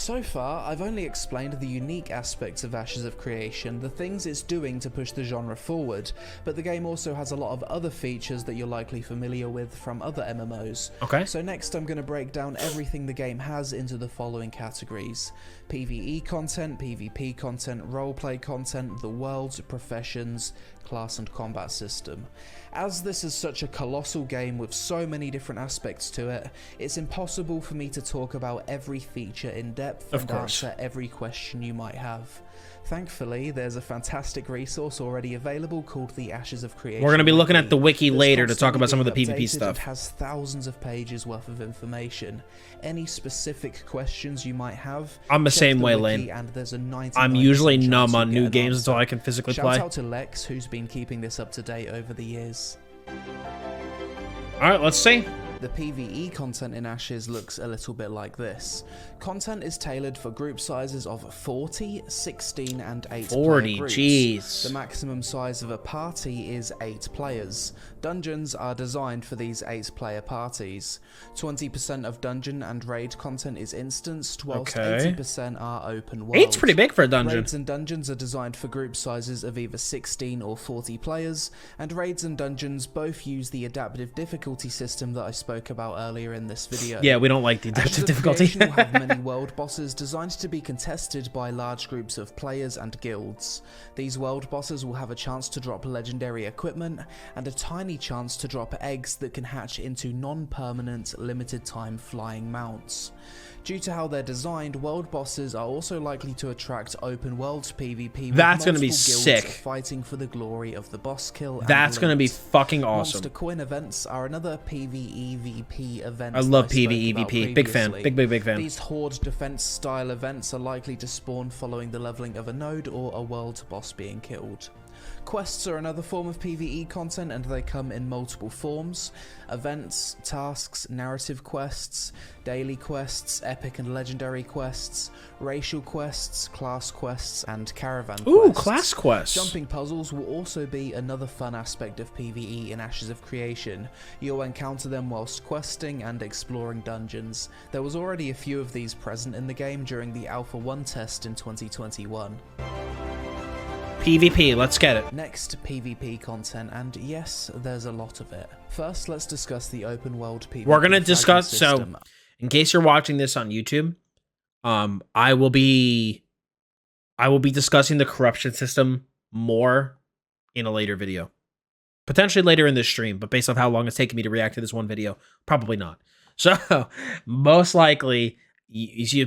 So far, I've only explained the unique aspects of Ashes of Creation, the things it's doing to push the genre forward, but the game also has a lot of other features that you're likely familiar with from other MMOs. Okay. So next I'm going to break down everything the game has into the following categories: PvE content, PvP content, roleplay content, the world, professions, class and combat system. As this is such a colossal game with so many different aspects to it, it's impossible for me to talk about every feature in depth and answer every question you might have. Thankfully, there's a fantastic resource already available called the Ashes of Creation. We're going to be looking at the wiki later to talk constantly about some of the being PvP updated stuff. and has thousands of pages worth of information. Any specific questions you might have, I'm the check same the way, wiki, Lane. and there's a I'm usually 99% numb chance on you'll new get an games answer. until I can physically Shout play. out to Lex, who's been keeping this up to date over the years. Alright, let's see. The PvE content in Ashes looks a little bit like this. Content is tailored for group sizes of 40, 16 and 8 40, player groups. jeez. The maximum size of a party is 8 players. Dungeons are designed for these 8 player parties. 20% of dungeon and raid content is instanced, whilst 80% are open world. 8's pretty big for a dungeon. Raids and dungeons are designed for group sizes of either 16 or 40 players, and raids and dungeons both use the adaptive difficulty system that I spoke about earlier in this video. Yeah, we don't like the Ashes adaptive of difficulty. Creation will have many world bosses designed to be contested by large groups of players and guilds. These world bosses will have a chance to drop legendary equipment and a tiny chance to drop eggs that can hatch into non-permanent, limited time flying mounts. Due to how they're designed, world bosses are also likely to attract open world PvP with That's gonna be multiple guilds sick. fighting for the glory of the boss kill. That's and going to be loot. fucking awesome. Monster coin events are another PvEVP event. I love that I spoke PvEVP. about Big fan. previously. Big fan. These horde defense style events are likely to spawn following the leveling of a node or a world boss being killed. Quests are another form of PvE content, and they come in multiple forms: events, tasks, narrative quests, daily quests, epic and legendary quests, racial quests, class quests, and caravan quests. Ooh, class quests. Jumping puzzles will also be another fun aspect of PvE in Ashes of Creation. You'll encounter them whilst questing and exploring dungeons. There was already a few of these present in the game during the Alpha 1 test in 2021. PvP, let's get it. Next, PvP content, and yes, there's a lot of it. First, let's discuss the open world PvP. We're going to discuss, system. so in case you're watching this on YouTube, I will be discussing the corruption system more in a later video. Potentially later in this stream, but based on how long it's taken me to react to this one video, probably not. So, most likely,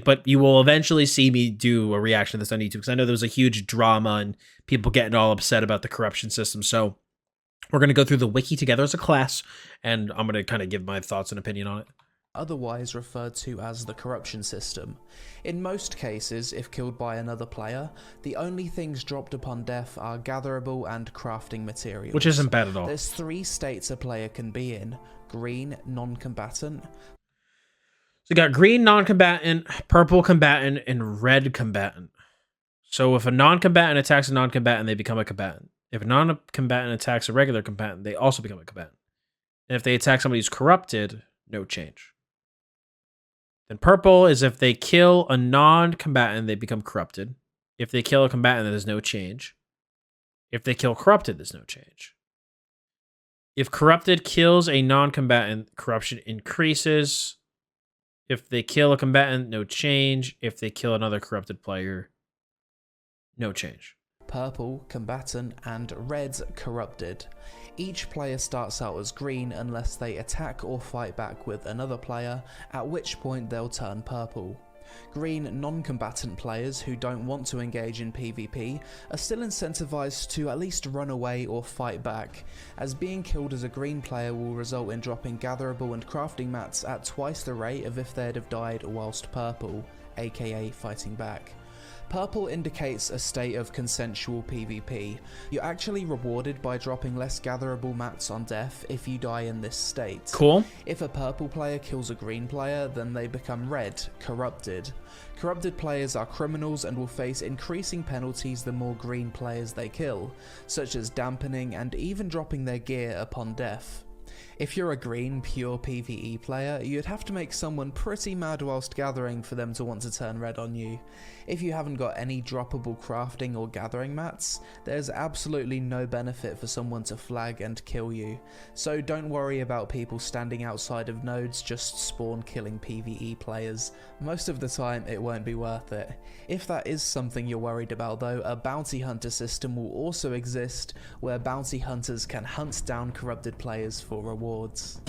but you will eventually see me do a reaction to this on YouTube, because I know there was a huge drama and people getting all upset about the corruption system. So we're going to go through the wiki together as a class, and I'm going to kind of give my thoughts and opinion on it. Otherwise referred to as the corruption system. In most cases, if killed by another player, the only things dropped upon death are gatherable and crafting materials. Which isn't bad at all. There's 3 states a player can be in: green, non-combatant. So you got green non-combatant, purple combatant, and red combatant. So if a non-combatant attacks a non-combatant, they become a combatant. If a non-combatant attacks a regular combatant, they also become a combatant. And if they attack somebody who's corrupted, no change. Then purple is if they kill a non-combatant, they become corrupted. If they kill a combatant, there's no change. If they kill corrupted, there's no change. If corrupted kills a non-combatant, corruption increases. If they kill a combatant, no change. If they kill another corrupted player, no change. Purple, combatant, and red, corrupted. Each player starts out as green unless they attack or fight back with another player, at which point they'll turn purple. Green non-combatant players who don't want to engage in PvP are still incentivized to at least run away or fight back, as being killed as a green player will result in dropping gatherable and crafting mats at twice the rate of if they'd have died whilst purple, aka fighting back. Purple indicates a state of consensual PvP. You're actually rewarded by dropping less gatherable mats on death if you die in this state. Cool. If a purple player kills a green player, then they become red, corrupted. Corrupted players are criminals and will face increasing penalties the more green players they kill, such as dampening and even dropping their gear upon death. If you're a green, pure PvE player, you'd have to make someone pretty mad whilst gathering for them to want to turn red on you. If you haven't got any droppable crafting or gathering mats, there's absolutely no benefit for someone to flag and kill you. So don't worry about people standing outside of nodes just spawn killing PvE players. Most of the time it won't be worth it. If that is something you're worried about though, a bounty hunter system will also exist where bounty hunters can hunt down corrupted players for rewards.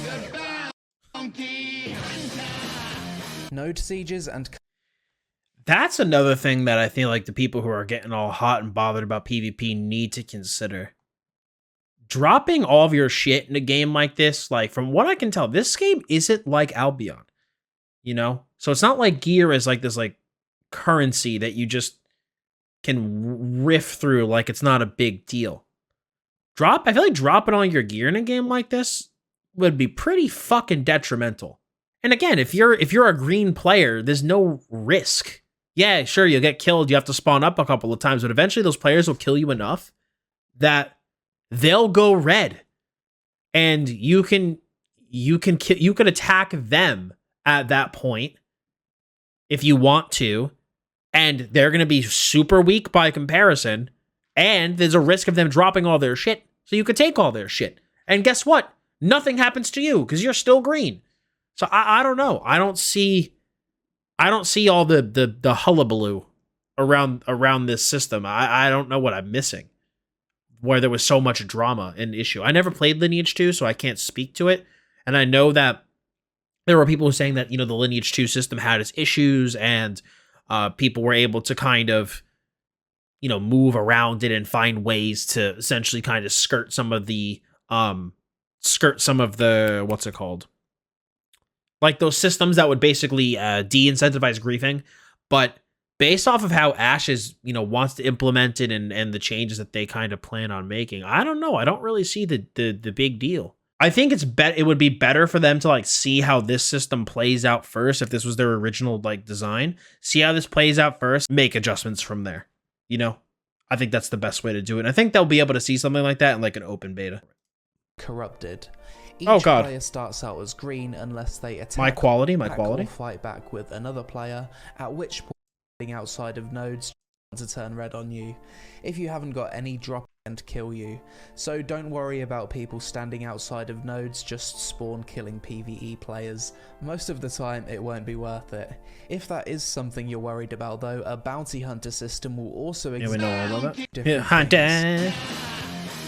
Node sieges and That's another thing that I feel like the people who are getting all hot and bothered about PvP need to consider. Dropping all of your shit in a game like this, like from what I can tell, this game isn't like Albion, you know? So it's not like gear is like this like currency that you just can riff through like it's not a big deal. I feel like dropping all your gear in a game like this would be pretty fucking detrimental. And again, if you're a green player, there's no risk. Yeah, sure, you'll get killed. You have to spawn up a couple of times, but eventually those players will kill you enough that they'll go red, and you can attack them at that point if you want to, and they're going to be super weak by comparison, and there's a risk of them dropping all their shit, so you could take all their shit. And guess what? Nothing happens to you because you're still green. So I don't know. I don't see all the hullabaloo around this system. I don't know what I'm missing, where there was so much drama and issue. I never played Lineage 2, so I can't speak to it. And I know that there were people saying that, you know, the Lineage 2 system had its issues, and people were able to kind of, you know, move around it and find ways to essentially kind of skirt some of the what's it called? Like those systems that would basically de-incentivize griefing. But based off of how Ashes, you know, wants to implement it and the changes that they kind of plan on making, I don't know. I don't really see the big deal. I think it would be better for them to like see how this system plays out first. If this was their original like design, see how this plays out first, make adjustments from there. You know, I think that's the best way to do it. And I think they'll be able to see something like that in like an open beta. Corrupted. Each player starts out as green unless they attack, my quality. or fight back with another player, at which point being outside of nodes to turn red on you. If you haven't got any drop and kill you. So don't worry about people standing outside of nodes just spawn killing PvE players. Most of the time it won't be worth it. If that is something you're worried about though, a bounty hunter system will also exist. Yeah, we know all about that. Hunter.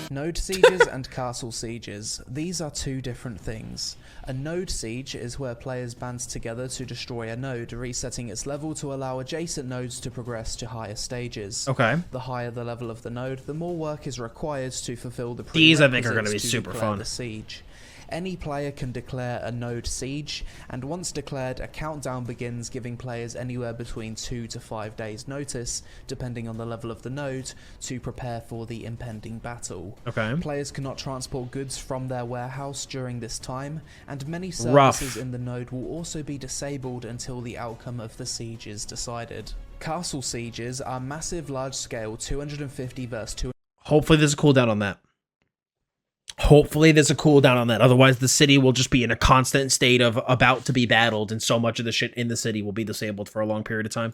Node sieges and castle sieges. These are two different things. A node siege is where players band together to destroy a node, resetting its level to allow adjacent nodes to progress to higher stages. Okay. The higher the level of the node, the more work is required to fulfill the prerequisites. These I think are going to be super fun. The siege. Any player can declare a node siege, and once declared, a countdown begins, giving players anywhere between 2 to 5 days notice, depending on the level of the node, to prepare for the impending battle. Okay. Players cannot transport goods from their warehouse during this time, and many services in the node will also be disabled until the outcome of the siege is decided. Castle sieges are massive, large-scale 250 vs 200. Hopefully there's a cooldown on that. Otherwise, the city will just be in a constant state of about to be battled, and so much of the shit in the city will be disabled for a long period of time.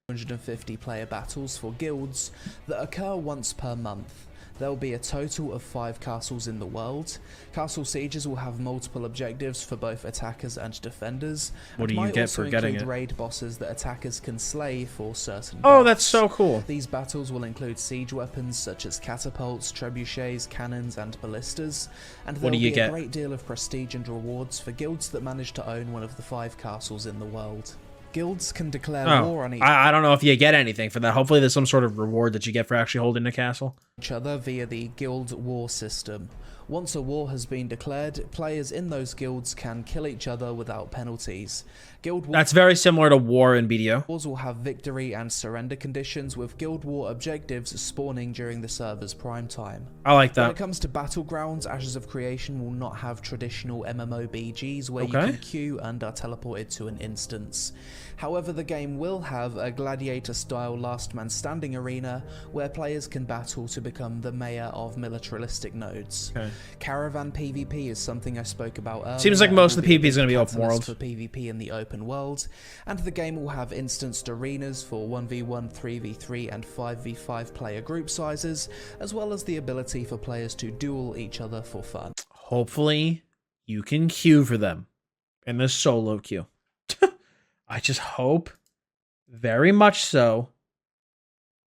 250 player battles for guilds that occur once per month. There will be a total of 5 castles in the world. Castle sieges will have multiple objectives for both attackers and defenders. What do you get for getting it? Raid bosses that attackers can slay for certain Oh, buffs. that's so cool. These battles will include siege weapons such as catapults, trebuchets, cannons, and ballistas. And there will be a great deal of prestige and rewards for guilds that manage to own one of the 5 castles in the world. Guilds can declare war on I don't know if you get anything for that. Hopefully there's some sort of reward that you get for actually holding a castle. Each other via the guild war system. Once a war has been declared, players in those guilds can kill each other without penalties. That's very similar to war in BDO. Wars will have victory and surrender conditions, with guild war objectives spawning during the server's prime time. I like that. When it comes to battlegrounds, Ashes of Creation will not have traditional MMO BGs where you can queue and are teleported to an instance. However, the game will have a gladiator-style last man standing arena where players can battle to become the mayor of militaristic nodes. Caravan PvP is something I spoke about earlier. Seems like most of the PvP is going to be open catalyst world. for PvP in the open world, and the game will have instanced arenas for 1v1, 3v3 and 5v5 player group sizes, as well as the ability for players to duel each other for fun. Hopefully, you can queue for them in the solo queue. I just hope very much so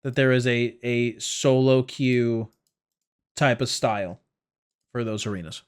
that there is a solo queue type of style for those arenas.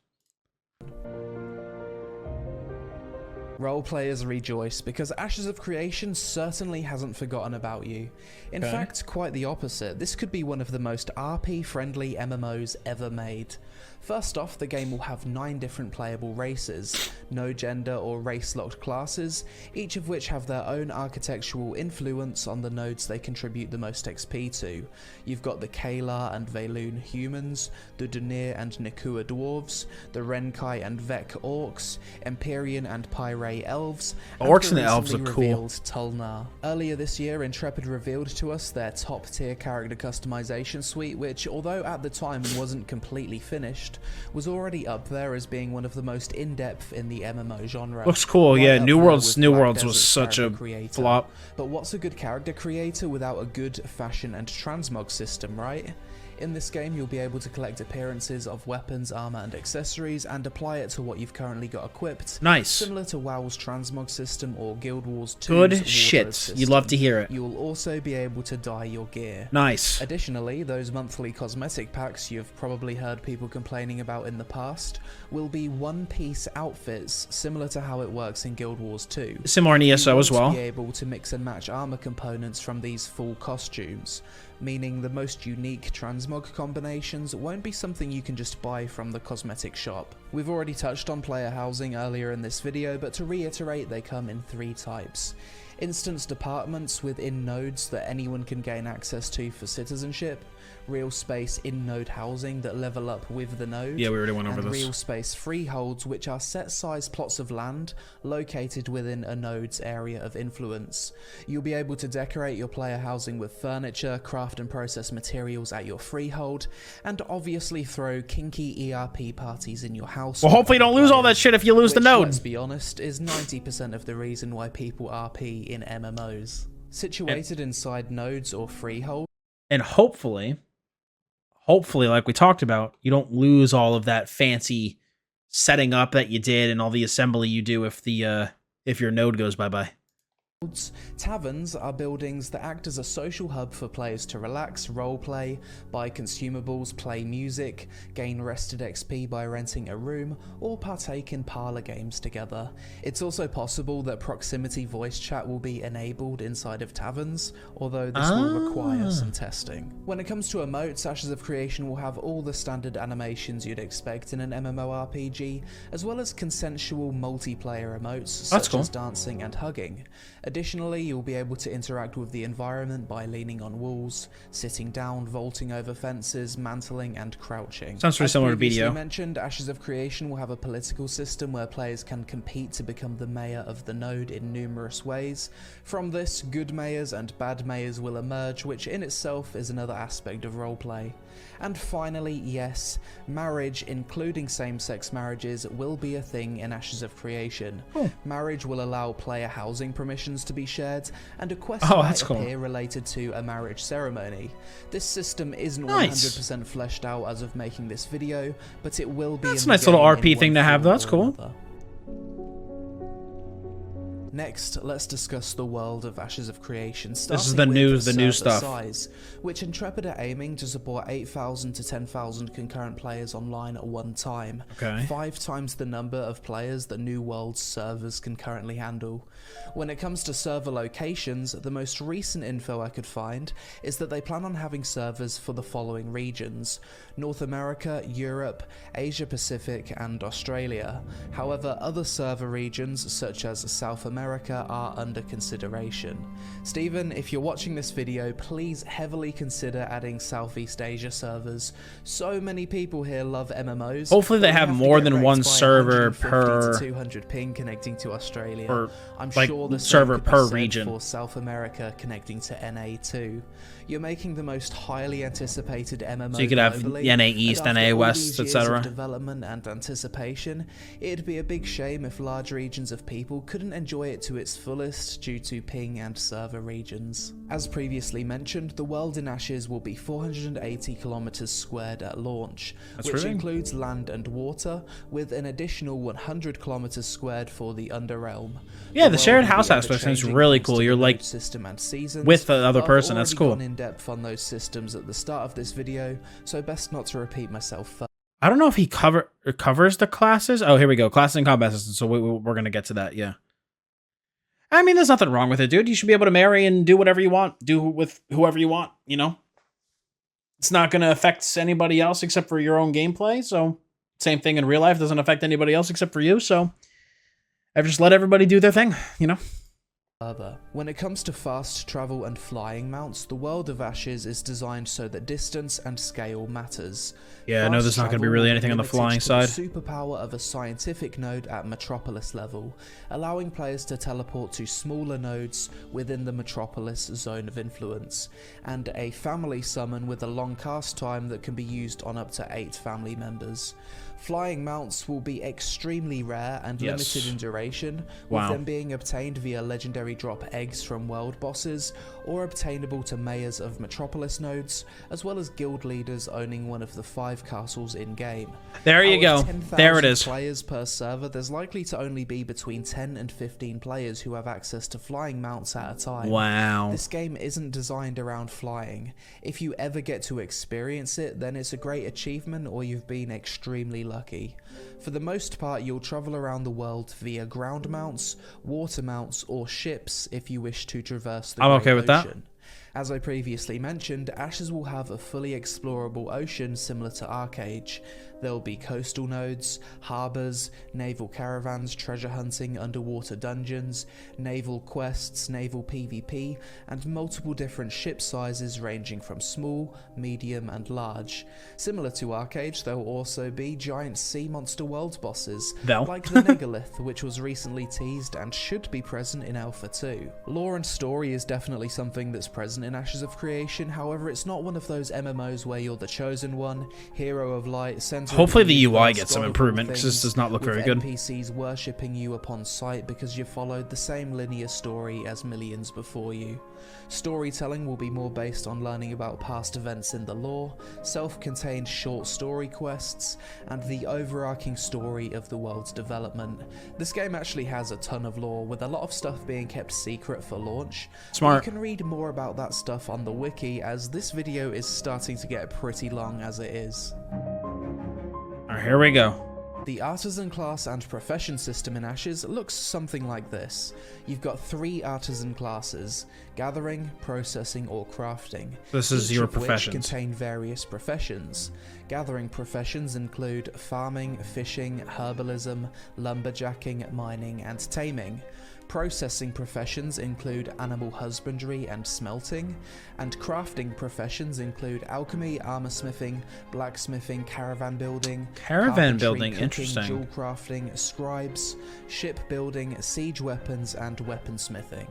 Role players rejoice because Ashes of Creation certainly hasn't forgotten about you. In fact, quite the opposite. This could be one of the most RP-friendly MMOs ever made. First off, the game will have 9 different playable races, no gender or race-locked classes, each of which have their own architectural influence on the nodes they contribute the most XP to. You've got the Kalar and Veloon humans, the Dunir and Nikua dwarves, the Renkai and Vek orcs, Empyrean and Pyre elves, and Orcs the and the elves recently look cool. revealed Tulnar. Earlier this year, Intrepid revealed to us their top-tier character customization suite, which, although at the time wasn't completely finished, was already up there as being one of the most in-depth in the MMO genre. Looks cool, Right yeah. up New there Worlds with New Black Worlds was Desert's such a character creator. flop. But what's a good character creator without a good fashion and transmog system, right? In this game, you'll be able to collect appearances of weapons, armor, and accessories, and apply it to what you've currently got equipped. Nice. Similar to WoW's transmog system or Guild Wars 2's Good wardrobe shit. system. You'd love to hear it. You will also be able to dye your gear. Nice. Additionally, those monthly cosmetic packs you've probably heard people complaining about in the past will be one-piece outfits, similar to how it works in Guild Wars 2. Similar in ESO as well. Be able to mix and match armor components from these full costumes, meaning the most unique transmog combinations won't be something you can just buy from the cosmetic shop. We've already touched on player housing earlier in this video, but to reiterate, they come in 3 types. Instance departments within nodes that anyone can gain access to for citizenship, real space in-node housing that level up with the node, Yeah, we already went over and this. real space freeholds, which are set-size plots of land located within a node's area of influence. You'll be able to decorate your player housing with furniture, craft and process materials at your freehold, and obviously throw kinky ERP parties in your house. Well, hopefully you don't lose all that shit if you lose the Which, node. let's be honest, is 90% of the reason why people RP in MMOs. Situated inside nodes or freehold. And hopefully, like we talked about, you don't lose all of that fancy setting up that you did and all the assembly you do if your node goes bye-bye. Taverns are buildings that act as a social hub for players to relax, roleplay, buy consumables, play music, gain rested XP by renting a room, or partake in parlor games together. It's also possible that proximity voice chat will be enabled inside of taverns, although this will require some testing. When it comes to emotes, Ashes of Creation will have all the standard animations you'd expect in an MMORPG, as well as consensual multiplayer emotes such as dancing and hugging. Additionally, you'll be able to interact with the environment by leaning on walls, sitting down, vaulting over fences, mantling, and crouching. Sounds pretty similar to As previously BDO. mentioned, Ashes of Creation will have a political system where players can compete to become the mayor of the node in numerous ways. From this, good mayors and bad mayors will emerge, which in itself is another aspect of roleplay. And finally, yes, marriage, including same-sex marriages, will be a thing in Ashes of Creation. Marriage will allow player housing permissions to be shared, and a quest might appear related to a marriage ceremony. This system isn't 100% fleshed out as of making this video, but it will be. That's a nice little RP thing to have, though. That's cool. Next, let's discuss the world of Ashes of Creation. This is the new stuff. Size, which Intrepid are aiming to support 8,000 to 10,000 concurrent players online at one time. 5 times the number of players that New World's servers can currently handle. When it comes to server locations, the most recent info I could find is that they plan on having servers for the following regions: North America, Europe, Asia Pacific, and Australia. However, other server regions such as South America, America are under consideration. Steven, if you're watching this video, please heavily consider adding Southeast Asia servers. So many people here love MMOs. Hopefully they have more than one server per 200 ping connecting to Australia. or I'm like sure the server same could be per said region. for South America connecting to NA too. You're making the most highly anticipated MMO. So you could have globally, NA and East, after NA all West, these years etc. of development and anticipation, it'd be a big shame if large regions of people couldn't enjoy it to its fullest due to ping and server regions. As previously mentioned, the world in Ashes will be 480 kilometers squared at launch, which includes land and water, with an additional 100 kilometers squared for the Underrealm. Yeah, the shared house aspect seems really cool. You're like system and seasons, with the other but I've person. That's already cool. gone in depth on those systems at the start of this video, so best not to repeat myself. I don't know if he covers the classes. Oh, here we go. Classes and combat systems. So we're going to get to that. Yeah. I mean, there's nothing wrong with it, dude. You should be able to marry and do whatever you want. Do with whoever you want, you know? It's not going to affect anybody else except for your own gameplay. So same thing in real life. Doesn't affect anybody else except for you. So I've just let everybody do their thing, you know? When it comes to fast travel and flying mounts, the world of Ashes is designed so that distance and scale matters. Yeah, I know there's not going to be really anything on the flying side. The superpower of a scientific node at Metropolis level, allowing players to teleport to smaller nodes within the Metropolis zone of influence, and a family summon with a long cast time that can be used on up to 8 family members. Flying mounts will be extremely rare and limited in duration, with them being obtained via legendary drop eggs from world bosses, or obtainable to mayors of Metropolis nodes, as well as guild leaders owning one of the 5 castles in-game. There you go. There it is. Players per server, there's likely to only be between 10 and 15 players who have access to flying mounts at a time. Wow. This game isn't designed around flying. If you ever get to experience it, then it's a great achievement or you've been extremely lucky. For the most part, you'll travel around the world via ground mounts, water mounts, or ships if you wish to traverse the I'm okay with that. As I previously mentioned, Ashes will have a fully explorable ocean similar to Arcade. There will be coastal nodes, harbours, naval caravans, treasure hunting, underwater dungeons, naval quests, naval PvP, and multiple different ship sizes ranging from small, medium, and large. Similar to Arcade, there will also be giant sea monster world bosses, like the Megalith, which was recently teased and should be present in Alpha 2. Lore and story is definitely something that's present in Ashes of Creation, however it's not one of those MMOs where you're the chosen one, hero of light, hopefully the UI gets some improvement, because this does not look very good. NPCs worshipping you upon sight because you followed the same linear story as millions before you. Storytelling will be more based on learning about past events in the lore, self-contained short story quests, and the overarching story of the world's development. This game actually has a ton of lore, with a lot of stuff being kept secret for launch. Smart. You can read more about that stuff on the wiki, as this video is starting to get pretty long as it is. Alright, here we go. The artisan class and profession system in Ashes looks something like this. You've got 3 artisan classes: gathering, processing, or crafting. This is your professions. Which contain various professions. Gathering professions include farming, fishing, herbalism, lumberjacking, mining, and taming. Processing professions include animal husbandry and smelting, and crafting professions include alchemy, armorsmithing, blacksmithing, caravan building, cooking, interesting, jewel crafting, scribes, ship building, siege weapons, and weaponsmithing.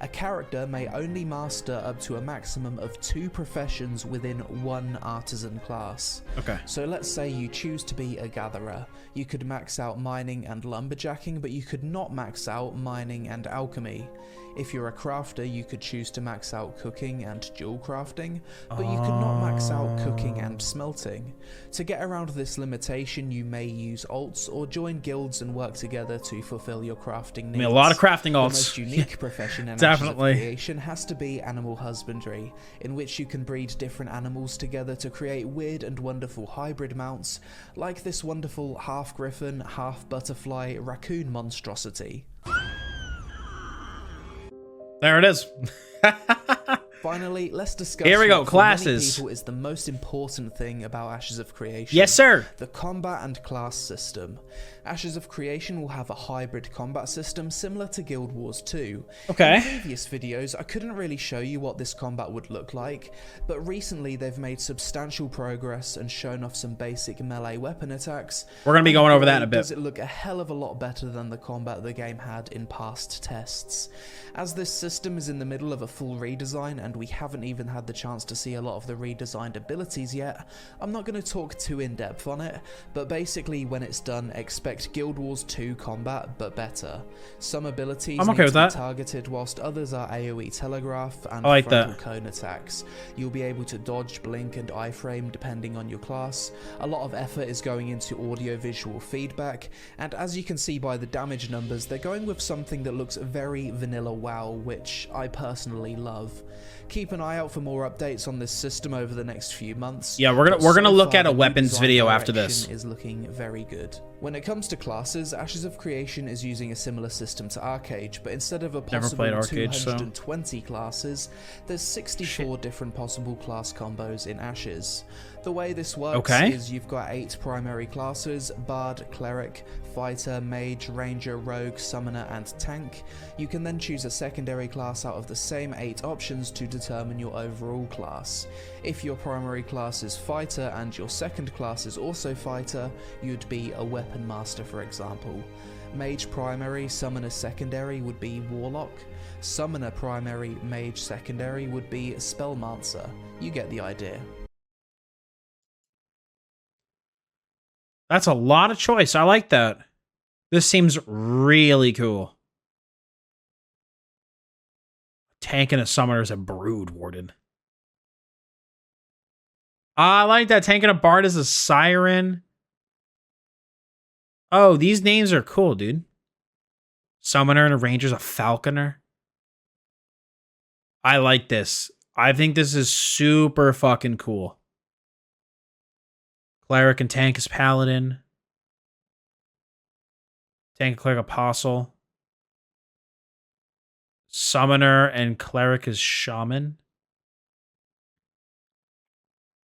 A character may only master up to a maximum of 2 professions within one artisan class. Okay. So let's say you choose to be a gatherer. You could max out mining and lumberjacking, but you could not max out mining and alchemy. If you're a crafter, you could choose to max out cooking and jewel crafting, but you could not max out cooking and smelting. To get around this limitation, you may use alts or join guilds and work together to fulfill your crafting needs. I mean, a lot of crafting alts. The most unique profession in Definitely. Ashes of Creation has to be animal husbandry, in which you can breed different animals together to create weird and wonderful hybrid mounts, like this wonderful half griffin, half butterfly raccoon monstrosity. There it is. Finally, let's discuss Here we go, what for classes. many people is the most important thing about Ashes of Creation. Yes, sir. The combat and class system. Ashes of Creation will have a hybrid combat system similar to Guild Wars 2. Okay. In previous videos, I couldn't really show you what this combat would look like, but recently they've made substantial progress and shown off some basic melee weapon attacks. We're going to be going over that in a bit. Does it look a hell of a lot better than the combat the game had in past tests. As this system is in the middle of a full redesign and we haven't even had the chance to see a lot of the redesigned abilities yet, I'm not going to talk too in depth on it, but basically when it's done, expect Guild Wars 2 combat, but better. Some abilities I'm okay need with to be that. targeted, whilst others are AoE telegraph and I like frontal that. cone attacks. You'll be able to dodge, blink and iframe depending on your class. A lot of effort is going into audio-visual feedback, and as you can see by the damage numbers, they're going with something that looks very vanilla WoW, which I personally love. Keep an eye out for more updates on this system over the next few months. Yeah, we're gonna look at a weapons video after this. Is looking very good. When it comes to classes, Ashes of Creation is using a similar system to Arcade, but instead of a possible played Arcade, 220 classes, there's 64 different possible class combos in Ashes. The way this works is you've got 8 primary classes: Bard, Cleric, Fighter, Mage, Ranger, Rogue, Summoner and Tank. You can then choose a secondary class out of the same 8 options to determine your overall class. If your primary class is Fighter and your second class is also Fighter, you'd be a Weapon Master, for example. Mage primary, Summoner secondary would be Warlock. Summoner primary, Mage secondary would be Spellmancer. You get the idea. That's a lot of choice. I like that. This seems really cool. Tank and a summoner is a brood warden. I like that. Tank and a bard is a siren. Oh, these names are cool, dude. Summoner and a ranger's a falconer. I like this. I think this is super fucking cool. Cleric and tank is paladin. Tank and cleric apostle. Summoner and cleric is shaman.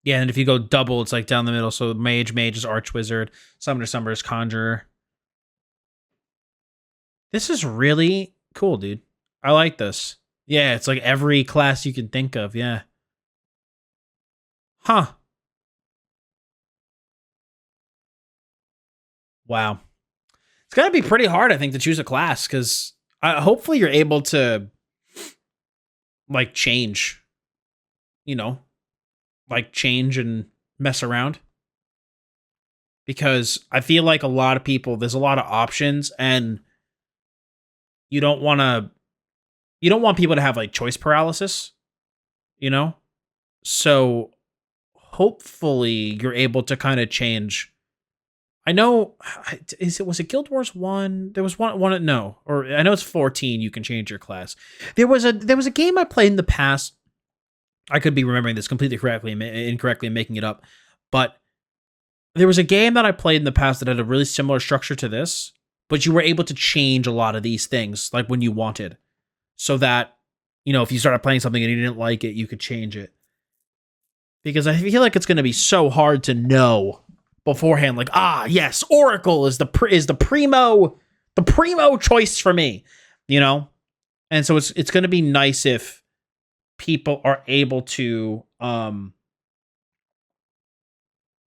Yeah, and if you go double, it's like down the middle. So mage is archwizard. Summoner is conjurer. This is really cool, dude. I like this. Yeah, it's like every class you can think of. Yeah. Huh. Wow. It's got to be pretty hard, I think, to choose a class, because hopefully you're able to, like, change, you know, like, change and mess around. Because I feel like a lot of people, there's a lot of options, and you don't want people to have, like, choice paralysis, you know? So hopefully you're able to kind of change. I know, was it Guild Wars 1? There was one, no, or I know it's 14, you can change your class. There was a game I played in the past. I could be remembering this completely incorrectly and making it up, but there was a game that I played in the past that had a really similar structure to this, but you were able to change a lot of these things, like when you wanted, so that, you know, if you started playing something and you didn't like it, you could change it. Because I feel like it's going to be so hard to know beforehand, like, yes, Oracle is the primo choice for me, you know? And so it's going to be nice if people are able to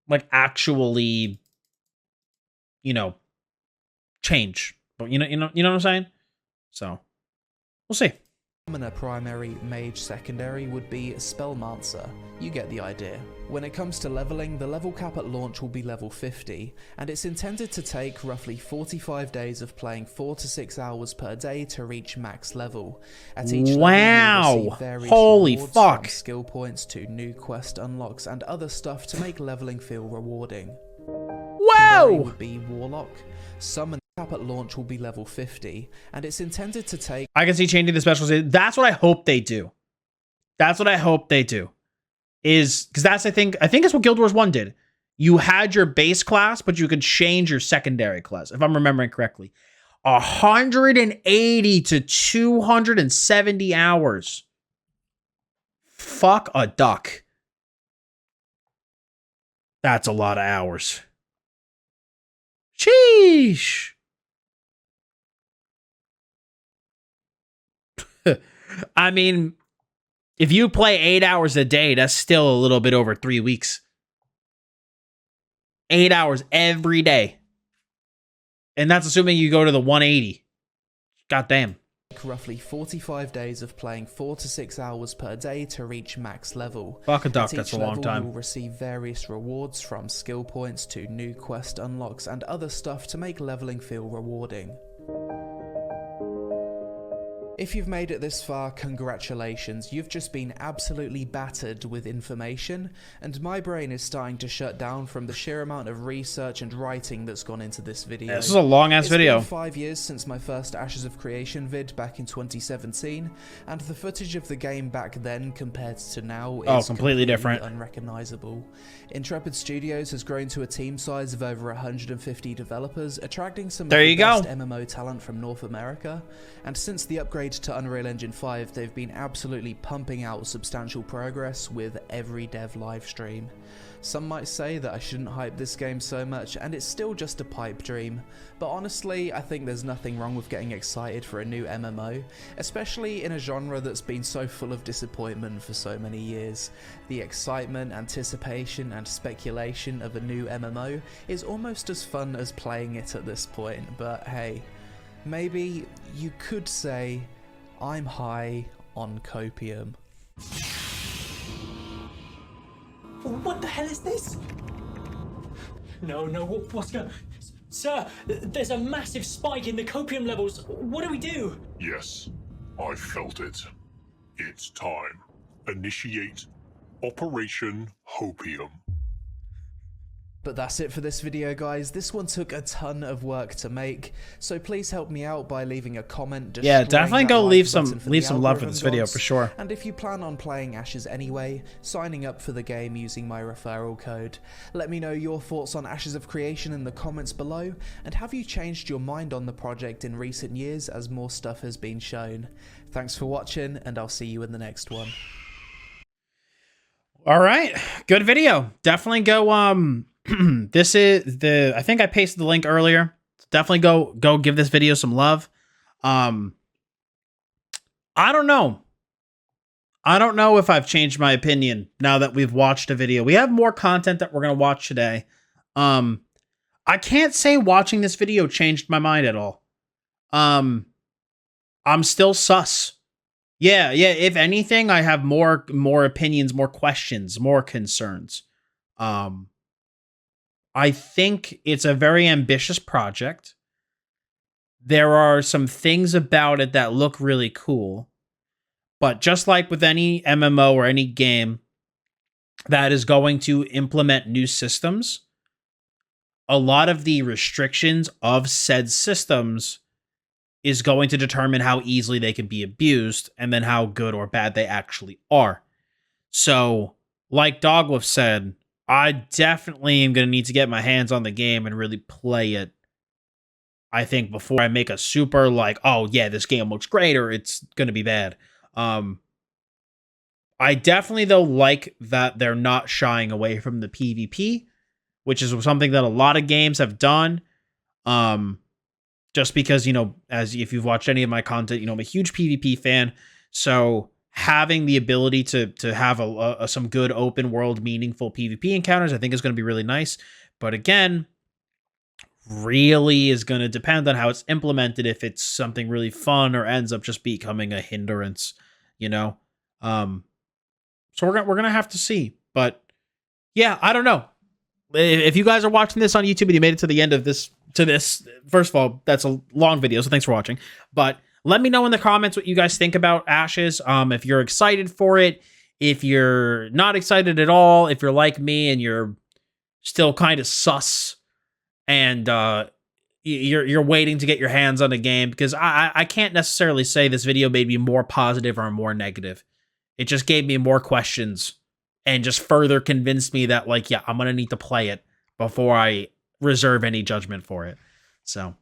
like actually, you know, change. But you know what I'm saying? So we'll see. Summoner primary, mage secondary would be Spellmancer. You get the idea. When it comes to leveling, the level cap at launch will be level 50, and it's intended to take roughly 45 days of playing 4 to 6 hours per day to reach max level. At each level, you'll receive various holy rewards, fuck, from skill points to new quest unlocks and other stuff to make leveling feel rewarding. Whoa! Would be Warlock. Summoner cap at launch will be level 50, and it's intended to take... I can see changing the specials. That's what I hope they do. Is because that's I think it's what Guild Wars 1 did. You had your base class, but you could change your secondary class, if I'm remembering correctly. 180 to 270 hours. Fuck a duck. That's a lot of hours. Sheesh. I mean, if you play 8 hours a day, that's still a little bit over 3 weeks. 8 hours every day. And that's assuming you go to the 180. Goddamn. Roughly 45 days of playing 4 to 6 hours per day to reach max level. Fuck a duck, At that's each a long level, time. You'll receive various rewards from skill points to new quest unlocks and other stuff to make leveling feel rewarding. If you've made it this far, congratulations, you've just been absolutely battered with information, and my brain is starting to shut down from the sheer amount of research and writing that's gone into this video. This is a long-ass video. It's been 5 years since my first Ashes of Creation vid back in 2017, and the footage of the game back then compared to now is completely different. Unrecognizable. Intrepid Studios has grown to a team size of over 150 developers, attracting some of the best MMO talent from North America, and since the upgrade to Unreal Engine 5, they've been absolutely pumping out substantial progress with every dev livestream. Some might say that I shouldn't hype this game so much, and it's still just a pipe dream, but honestly, I think there's nothing wrong with getting excited for a new MMO, especially in a genre that's been so full of disappointment for so many years. The excitement, anticipation, and speculation of a new MMO is almost as fun as playing it at this point, but hey, maybe you could say I'm high on copium. What the hell is this? No, what's going on? Sir, there's a massive spike in the copium levels. What do we do? Yes, I felt it. It's time. Initiate Operation Hopium. But that's it for this video, guys. This one took a ton of work to make, so please help me out by leaving a comment. Yeah, definitely go leave some love for algorithm this video gods. for sure. And if you plan on playing Ashes anyway, signing up for the game using my referral code. Let me know your thoughts on Ashes of Creation in the comments below, and have you changed your mind on the project in recent years as more stuff has been shown? Thanks for watching, and I'll see you in the next one. All right, good video. Definitely go this is I think I pasted the link earlier. Definitely go give this video some love. I don't know if I've changed my opinion now that we've watched a video. We have more content that we're going to watch today. I can't say watching this video changed my mind at all. I'm still sus. Yeah, if anything, I have more opinions, more questions, more concerns. I think it's a very ambitious project. There are some things about it that look really cool. But just like with any MMO or any game that is going to implement new systems, a lot of the restrictions of said systems is going to determine how easily they can be abused and then how good or bad they actually are. So, like Dogwolf said, I definitely am going to need to get my hands on the game and really play it, I think, before I make a super, like, oh, yeah, this game looks great, or it's going to be bad. I definitely, though, like that they're not shying away from the PvP, which is something that a lot of games have done. Just because, as if you've watched any of my content, I'm a huge PvP fan, so having the ability to have some good open world meaningful PvP encounters, I think is going to be really nice. But again, really is going to depend on how it's implemented, if it's something really fun or ends up just becoming a hindrance, So we're going to have to see. But yeah, I don't know. If you guys are watching this on YouTube and you made it to the end of this, first of all, that's a long video, so thanks for watching. But let me know in the comments what you guys think about Ashes. If you're excited for it, if you're not excited at all, if you're like me and you're still kind of sus and you're waiting to get your hands on the game, because I can't necessarily say this video made me more positive or more negative. It just gave me more questions and just further convinced me that, like, yeah, I'm going to need to play it before I reserve any judgment for it. So